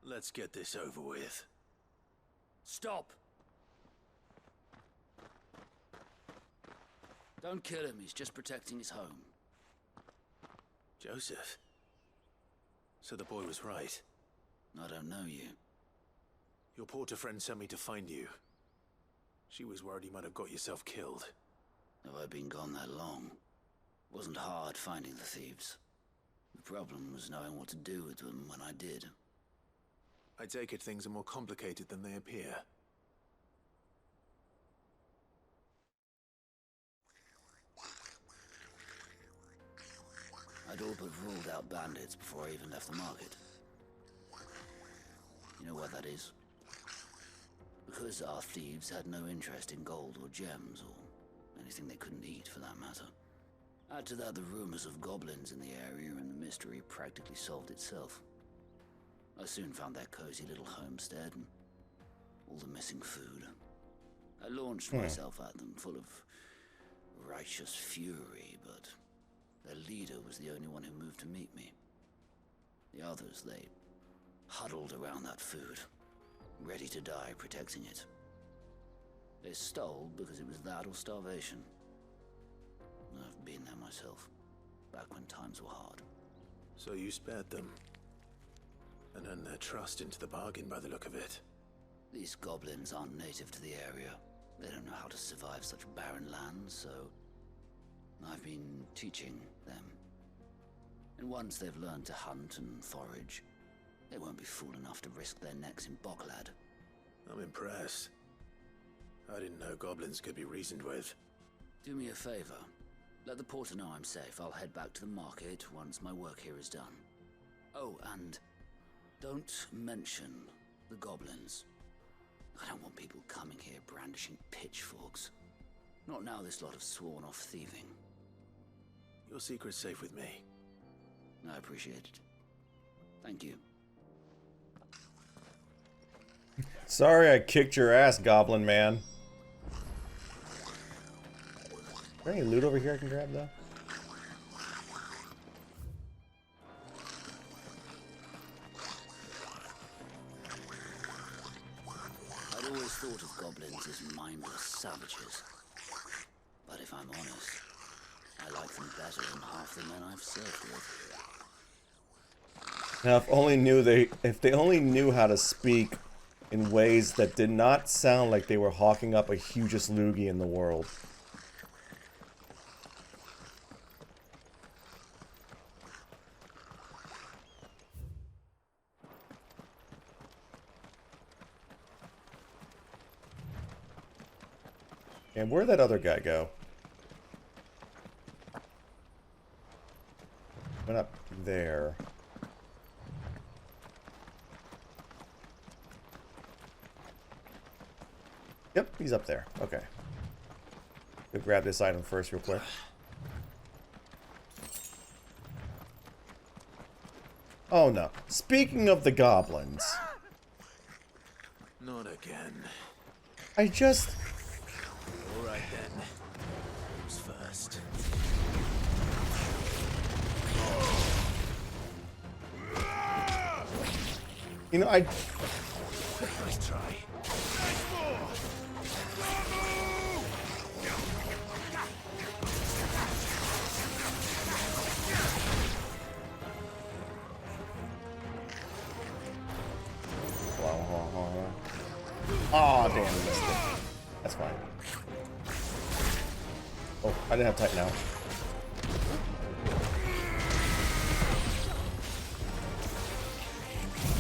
Let's get this over with. Stop! Don't kill him, he's just protecting his home. Joseph? So the boy was right. I don't know you. Your porter friend sent me to find you. She was worried you might have got yourself killed. Have I been gone that long? It wasn't hard finding the thieves. The problem was knowing what to do with them when I did. I take it things are more complicated than they appear. I'd all but ruled out bandits before I even left the market. You know why that is? Because our thieves had no interest in gold or gems, or anything they couldn't eat for that matter. Add to that the rumors of goblins in the area, and the mystery practically solved itself. I soon found their cozy little homestead, and all the missing food. I launched myself at them, full of righteous fury, but their leader was the only one who moved to meet me. The others, they huddled around that food, ready to die protecting it. They stole because it was that or starvation. I've been there myself, back when times were hard. So you spared them, and earned their trust into the bargain by the look of it. These goblins aren't native to the area. They don't know how to survive such barren lands, so I've been teaching them. And once they've learned to hunt and forage, they won't be fool enough to risk their necks in Boklad. I'm impressed. I didn't know goblins could be reasoned with. Do me a favor. Let the porter know I'm safe. I'll head back to the market once my work here is done. Oh, and don't mention the goblins. I don't want people coming here brandishing pitchforks. Not now this lot have sworn off thieving. Your secret's safe with me. I appreciate it. Thank you. Sorry I kicked your ass, Goblin Man. Is there any loot over here I can grab, though? I'd always thought of goblins as mindless savages. if I'm honest. I like them better than half the men I've served with. Now, if they only knew how to speak in ways that did not sound like they were hawking up a hugest loogie in the world. And where'd that other guy go? Went up there. Yep, he's up there. Okay. Go grab this item first real quick. Oh no. Speaking of the goblins. Not again. I just... Alright then. Who's first? You know, I... Nice try. Oh, damn, I missed it. That's fine. Oh, I didn't have Titan out.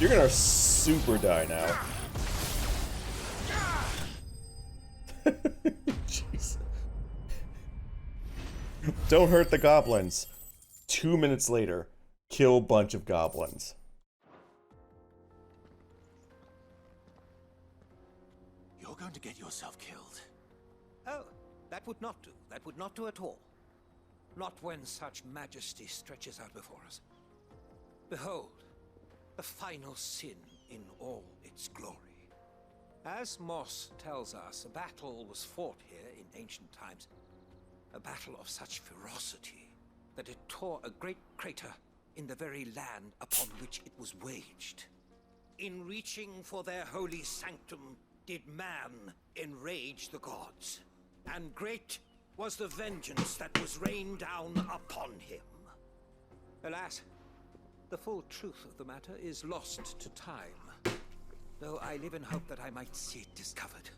You're gonna super die now. Jeez. Don't hurt the goblins. 2 minutes later, kill bunch of goblins. You're going to get yourself killed. Oh, that would not do. That would not do at all. Not when such majesty stretches out before us. Behold, the final sin in all its glory. As Moss tells us, a battle was fought here in ancient times. A battle of such ferocity that it tore a great crater in the very land upon which it was waged. In reaching for their holy sanctum, did man enrage the gods, and great was the vengeance that was rained down upon him. Alas, the full truth of the matter is lost to time, though I live in hope that I might see it discovered.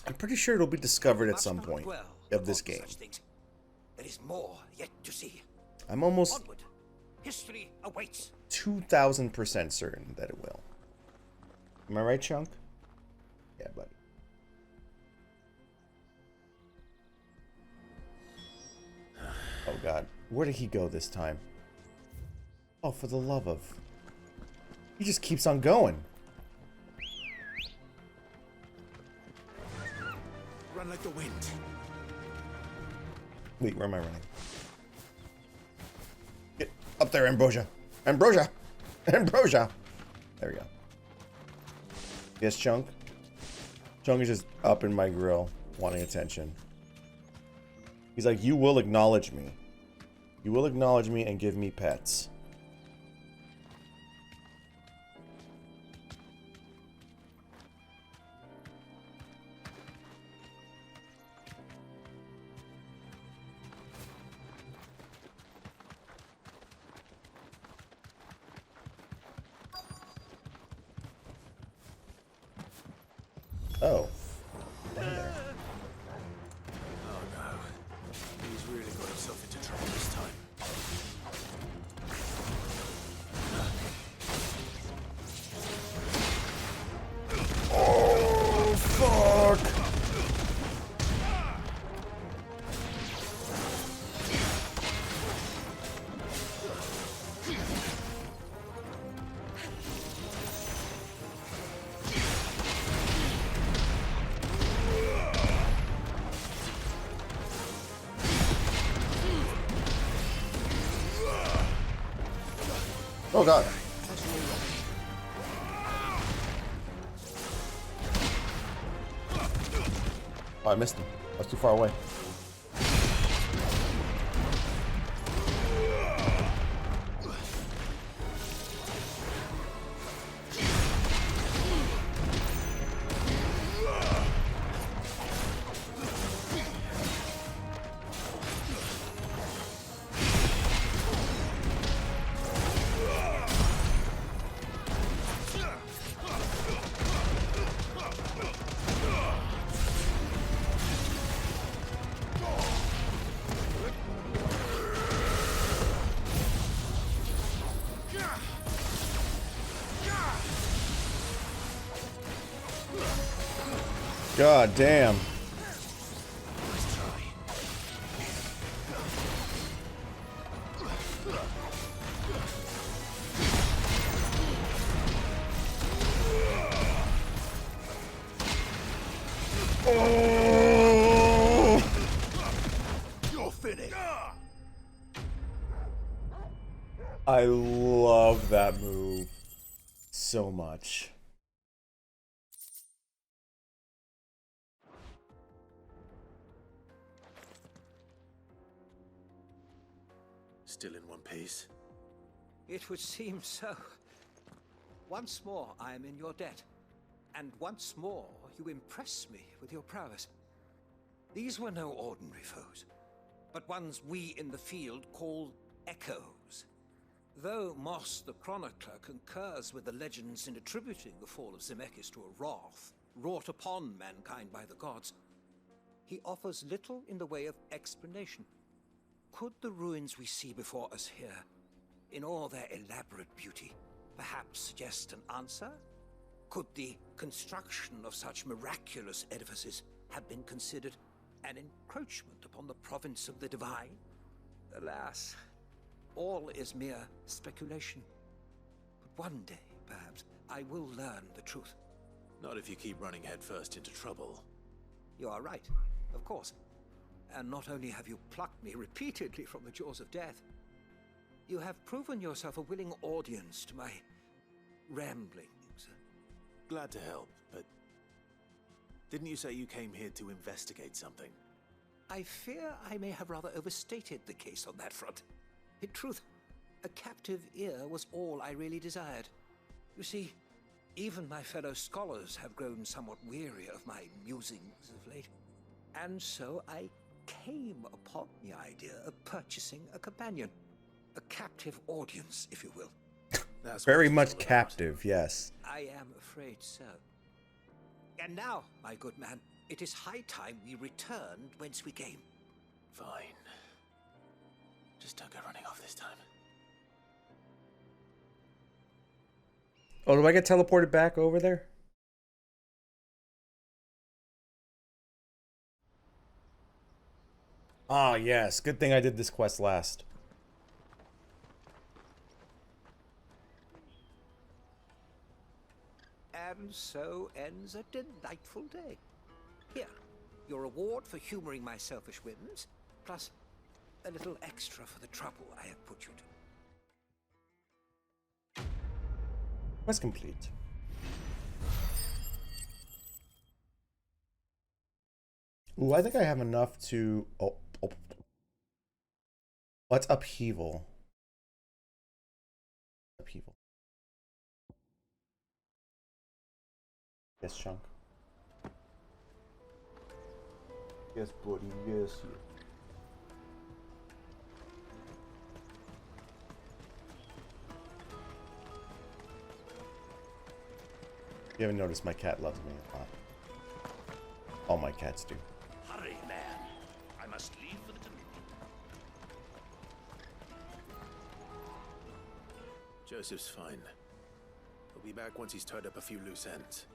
I'm pretty sure it'll be discovered at some point of this game. There is more yet to see. I'm almost Onward. History awaits. 2000% certain that it will. Am I right, Chunk? Yeah, buddy. Oh god, where did he go this time? Oh, for the love of... He just keeps on going. Run like the wind. Wait, where am I running? Get up there, Ambrosia! Ambrosia! Ambrosia! There we go. Yes, Chunk? Chunk is just up in my grill, wanting attention. He's like, you will acknowledge me. You will acknowledge me and give me pets. Oh. Down there. Oh no. He's really got himself into trouble this time. Oh, fuck! Oh god. Oh, I missed him. I was too far away. God damn. Oh! You're finished. I love that move so much. Still in one piece? It would seem so. Once more, I am in your debt. And once more, you impress me with your prowess. These were no ordinary foes, but ones we in the field call echoes. Though Moss the Chronicler concurs with the legends in attributing the fall of Zemeckis to a wrath wrought upon mankind by the gods, he offers little in the way of explanation. Could the ruins we see before us here, in all their elaborate beauty, perhaps suggest an answer? Could the construction of such miraculous edifices have been considered an encroachment upon the province of the divine? Alas, all is mere speculation. But one day, perhaps, I will learn the truth. Not if you keep running headfirst into trouble. You are right, of course. And not only have you plucked me repeatedly from the jaws of death, you have proven yourself a willing audience to my ramblings. Glad to help, but didn't you say you came here to investigate something? I fear I may have rather overstated the case on that front. In truth, a captive ear was all I really desired. You see, even my fellow scholars have grown somewhat weary of my musings of late. And so I came upon the idea of purchasing a companion. A captive audience, if you will. That's very much captive, yes. I am afraid so. And now, my good man, it is high time we returned whence we came. Fine. Just don't go running off this time. Oh, do I get teleported back over there? Ah, yes. Good thing I did this quest last. And so ends a delightful day. Here, your reward for humoring my selfish whims, plus a little extra for the trouble I have put you to. Quest complete. Ooh, I think I have enough to... Oh. What's upheaval? Upheaval. Yes, Chunk. Yes, buddy. Yes. You haven't noticed my cat loves me a lot. All my cats do. Hurry, man. I must leave for the Dominion. Joseph's fine. He'll be back once he's tied up a few loose ends.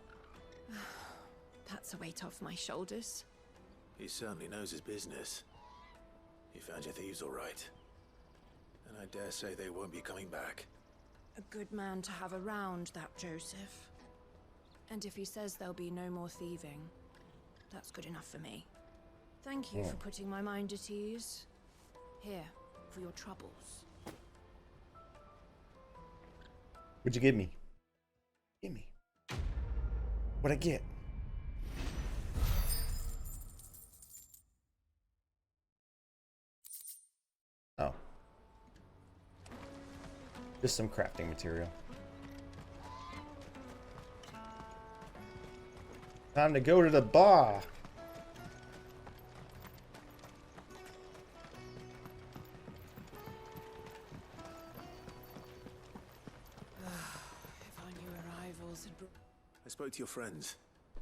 That's a weight off my shoulders. He certainly knows his business. You found your thieves all right. And I dare say they won't be coming back. A good man to have around, that Joseph. And if he says there'll be no more thieving, that's good enough for me. Thank you for putting my mind at ease. Here, for your troubles. What'd you give me? Give me. What'd I get? Oh. Just some crafting material. Time to go to the bar. I spoke to your friends.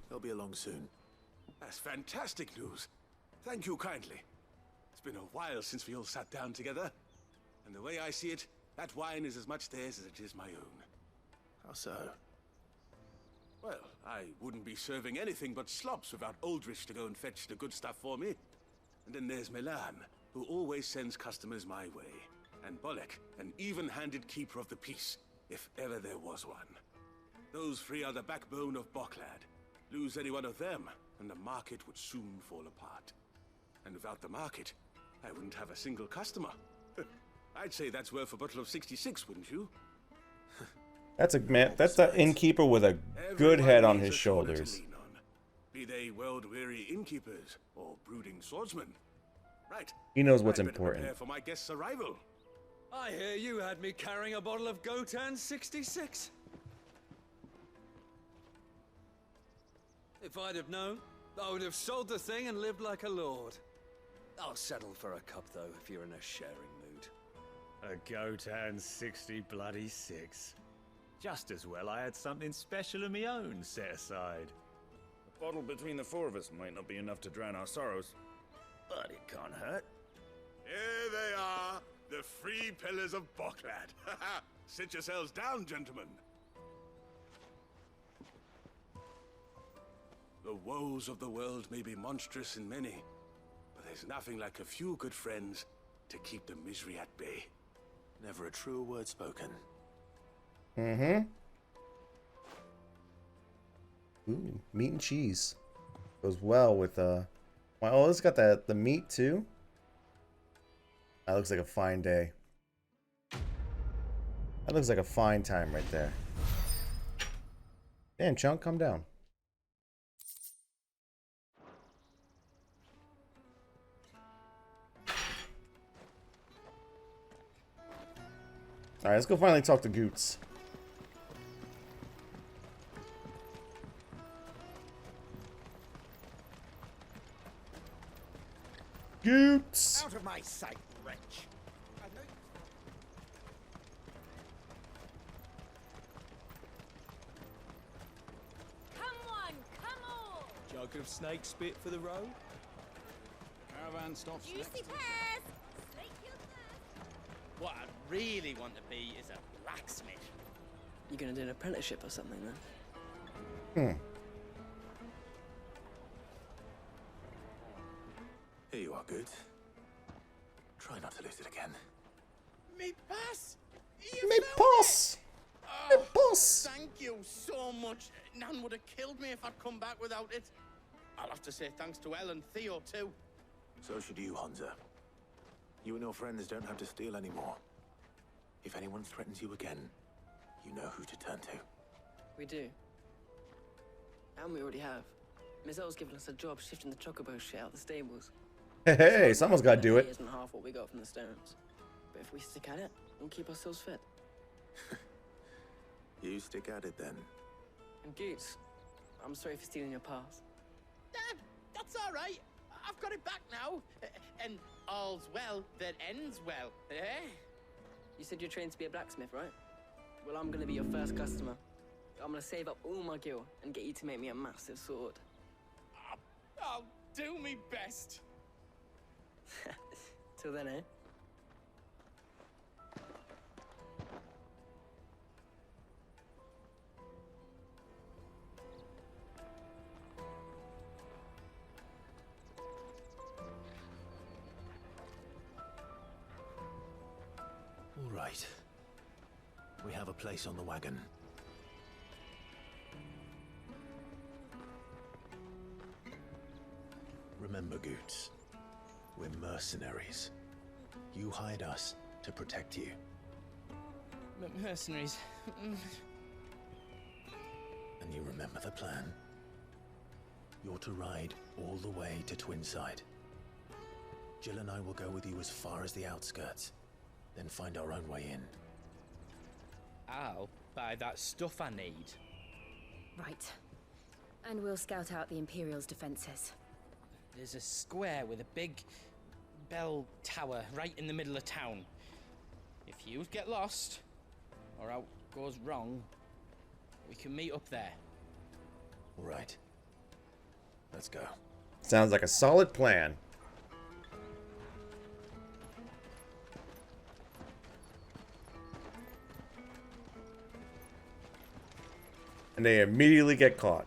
They'll be along soon. That's fantastic news. Thank you kindly. It's been a while since we all sat down together. And the way I see it, that wine is as much theirs as it is my own. How so? Well, I wouldn't be serving anything but slops without Aldrich to go and fetch the good stuff for me. And then there's Milan, who always sends customers my way. And Bolek, an even-handed keeper of the peace, if ever there was one. Those three are the backbone of Boklad. Lose any one of them, and the market would soon fall apart. And without the market, I wouldn't have a single customer. I'd say that's worth a bottle of 66, wouldn't you? That's a man. That's an innkeeper with a good head on his shoulders. Be they world-weary innkeepers or brooding swordsmen. Right. He knows what's I'd better important. prepare for my guest's arrival. I hear you had me carrying a bottle of Goetz 66. If I'd have known, I would have sold the thing and lived like a lord. I'll settle for a cup, though, if you're in a sharing mood. A Goetz 60 bloody 6. Just as well I had something special of my own set aside. A bottle between the four of us might not be enough to drown our sorrows, but it can't hurt. Here they are, the three pillars of Boklad. Sit yourselves down, gentlemen. The woes of the world may be monstrous in many, but there's nothing like a few good friends to keep the misery at bay. Never a truer word spoken. Mm-hmm. Ooh, meat and cheese. Goes well with, wow, oh, it's got the meat, too. That looks like a fine day. That looks like a fine time right there. Damn, Chunk, come down. Alright, let's go finally talk to Goetz. Goetz! Out of my sight, wretch. Come on, come on! Jug of snake spit for the road? Caravan stops Juicy next. pears! Slake your thirst! What I really want to be is a blacksmith. You gonna do an apprenticeship or something then? Here you are, Goetz. Try not to lose it again. Me pass! Me pass! Me pass! Thank you so much. Nan would have killed me if I'd come back without it. I'll have to say thanks to Elle and Theo, too. So should you, Hansa. You and your friends don't have to steal anymore. If anyone threatens you again, you know who to turn to. We do. And we already have. Miss L's given us a job shifting the chocobo shit out the stables. Hey, someone's got to do it. Isn't half what we got from the stones. But if we stick at it, we'll keep ourselves fit. You stick at it then. And Goetz, I'm sorry for stealing your pass. That's all right. I've got it back now. And all's well that ends well, eh? You said you're trained to be a blacksmith, right? Well, I'm gonna be your first customer. I'm gonna save up all my gil and get you to make me a massive sword. I'll do me best. Till then, eh? All right. We have a place on the wagon. Remember, Goetz, we're mercenaries. You hired us to protect you. Mercenaries. And you remember the plan? You're to ride all the way to Twinside. Jill and I will go with you as far as the outskirts, then find our own way in. I'll buy that stuff I need. Right. And we'll scout out the Imperial's defenses. There's a square with a big bell tower right in the middle of town. If you get lost, or out goes wrong, we can meet up there. All right. Let's go. Sounds like a solid plan. And they immediately get caught.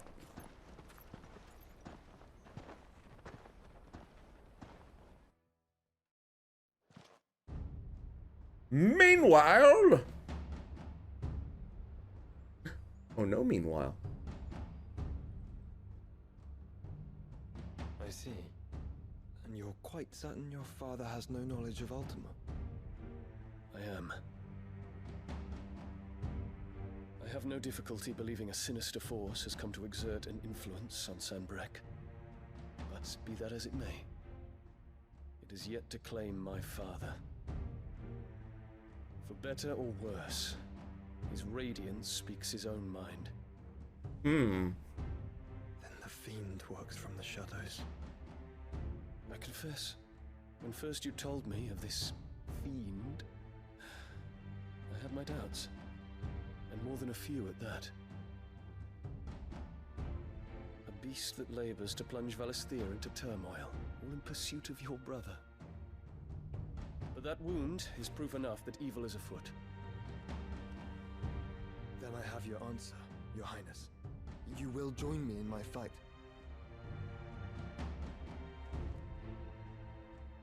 Meanwhile... Oh no, meanwhile. I see. And you're quite certain your father has no knowledge of Ultima? I am. I have no difficulty believing a sinister force has come to exert an influence on Sanbreque. But be that as it may, it is yet to claim my father. For better or worse, his radiance speaks his own mind. Then the fiend works from the shadows. I confess, when first you told me of this fiend, I had my doubts. And more than a few at that. A beast that labors to plunge Valisthea into turmoil, all in pursuit of your brother. But that wound is proof enough that evil is afoot. Then I have your answer, Your Highness. You will join me in my fight.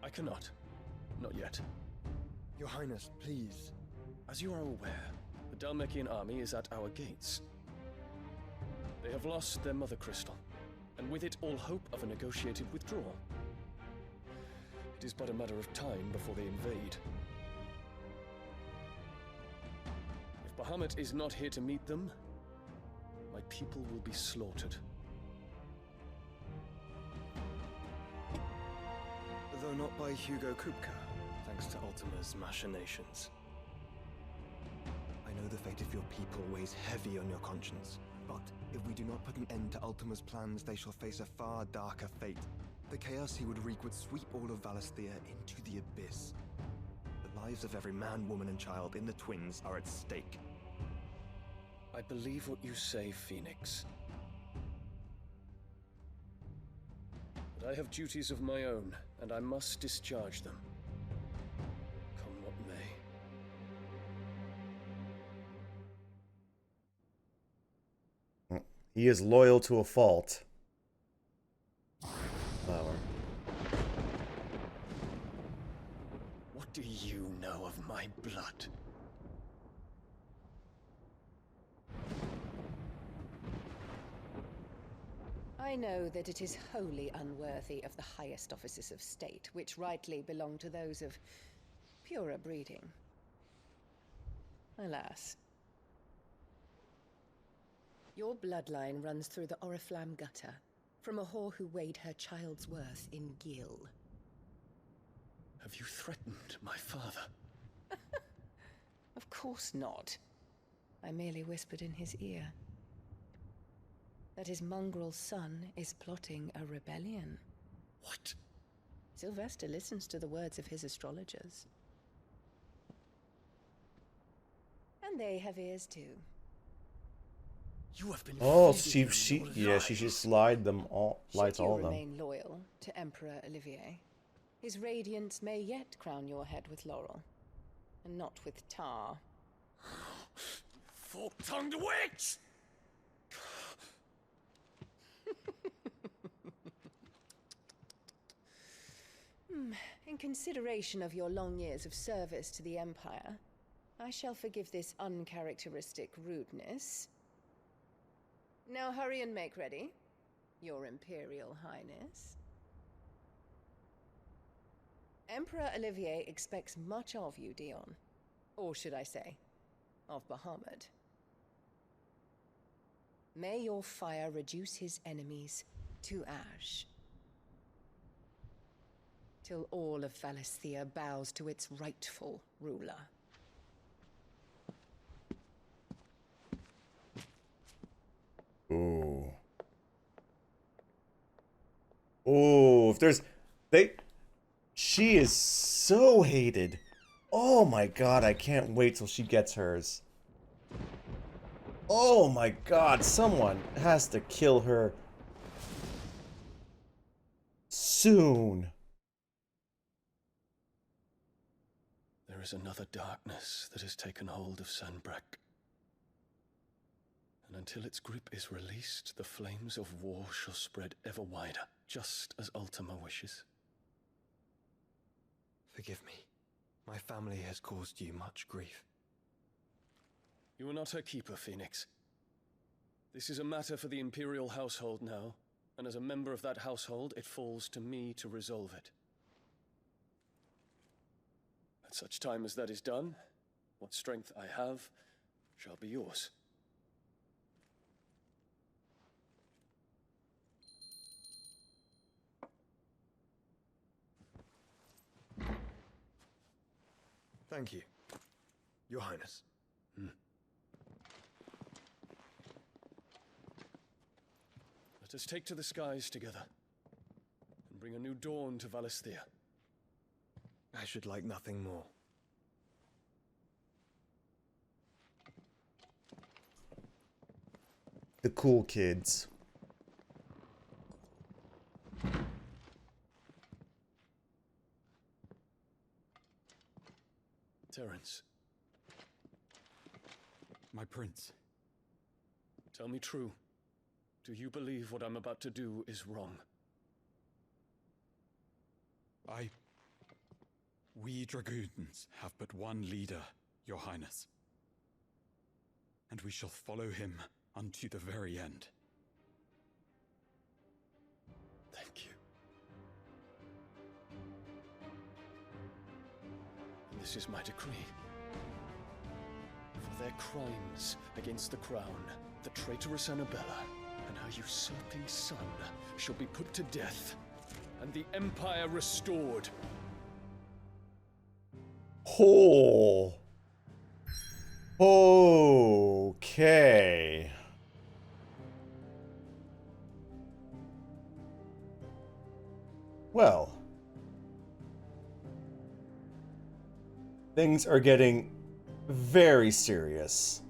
I cannot. Not yet. Your Highness, please. As you are aware, the Dhalmekian army is at our gates. They have lost their mother crystal, and with it all hope of a negotiated withdrawal. It is but a matter of time before they invade. If Bahamut is not here to meet them, my people will be slaughtered. Though not by Hugo Kupka, thanks to Ultima's machinations. I know the fate of your people weighs heavy on your conscience, but if we do not put an end to Ultima's plans, they shall face a far darker fate. The chaos he would wreak would sweep all of Valisthea into the abyss. The lives of every man, woman, and child in the Twins are at stake. I believe what you say, Phoenix. But I have duties of my own, and I must discharge them. Come what may. He is loyal to a fault. Flower. What do you know of my blood? I know that it is wholly unworthy of the highest offices of state, which rightly belong to those of purer breeding. Alas. Your bloodline runs through the Oriflamme gutter, from a whore who weighed her child's worth in gil. Have you threatened my father? Of course not. I merely whispered in his ear that his mongrel son is plotting a rebellion. What? Sylvester listens to the words of his astrologers. And they have ears too. You have been she should slide them all, lights all of them. Should you remain loyal to Emperor Olivier, his radiance may yet crown your head with laurel, and not with tar. Fork-tongued witch! In consideration of your long years of service to the Empire, I shall forgive this uncharacteristic rudeness. Now hurry and make ready, Your Imperial Highness. Emperor Olivier expects much of you, Dion. Or should I say, of Bahamut. May your fire reduce his enemies to ash, till all of Valisthea bows to its rightful ruler. Ooh. Ooh, if there's... She is so hated. Oh my god, I can't wait till she gets hers. Oh my god, someone has to kill her soon. There is another darkness that has taken hold of Sanbreque. And until its grip is released, the flames of war shall spread ever wider, just as Ultima wishes. Forgive me. My family has caused you much grief. You are not her keeper, Phoenix. This is a matter for the Imperial household now, and as a member of that household, it falls to me to resolve it. At such time as that is done, what strength I have shall be yours. Thank you, Your Highness. Let us take to the skies together, and bring a new dawn to Valisthea. I should like nothing more. The cool kids. Terence, My prince. tell me true. Do you believe what I'm about to do is wrong? We dragoons have but one leader, Your Highness. And we shall follow him unto the very end. Thank you. And this is my decree. For their crimes against the crown, the traitorous Annabella and her usurping son shall be put to death, and the Empire restored. Oh. Okay. Well. Things are getting very serious.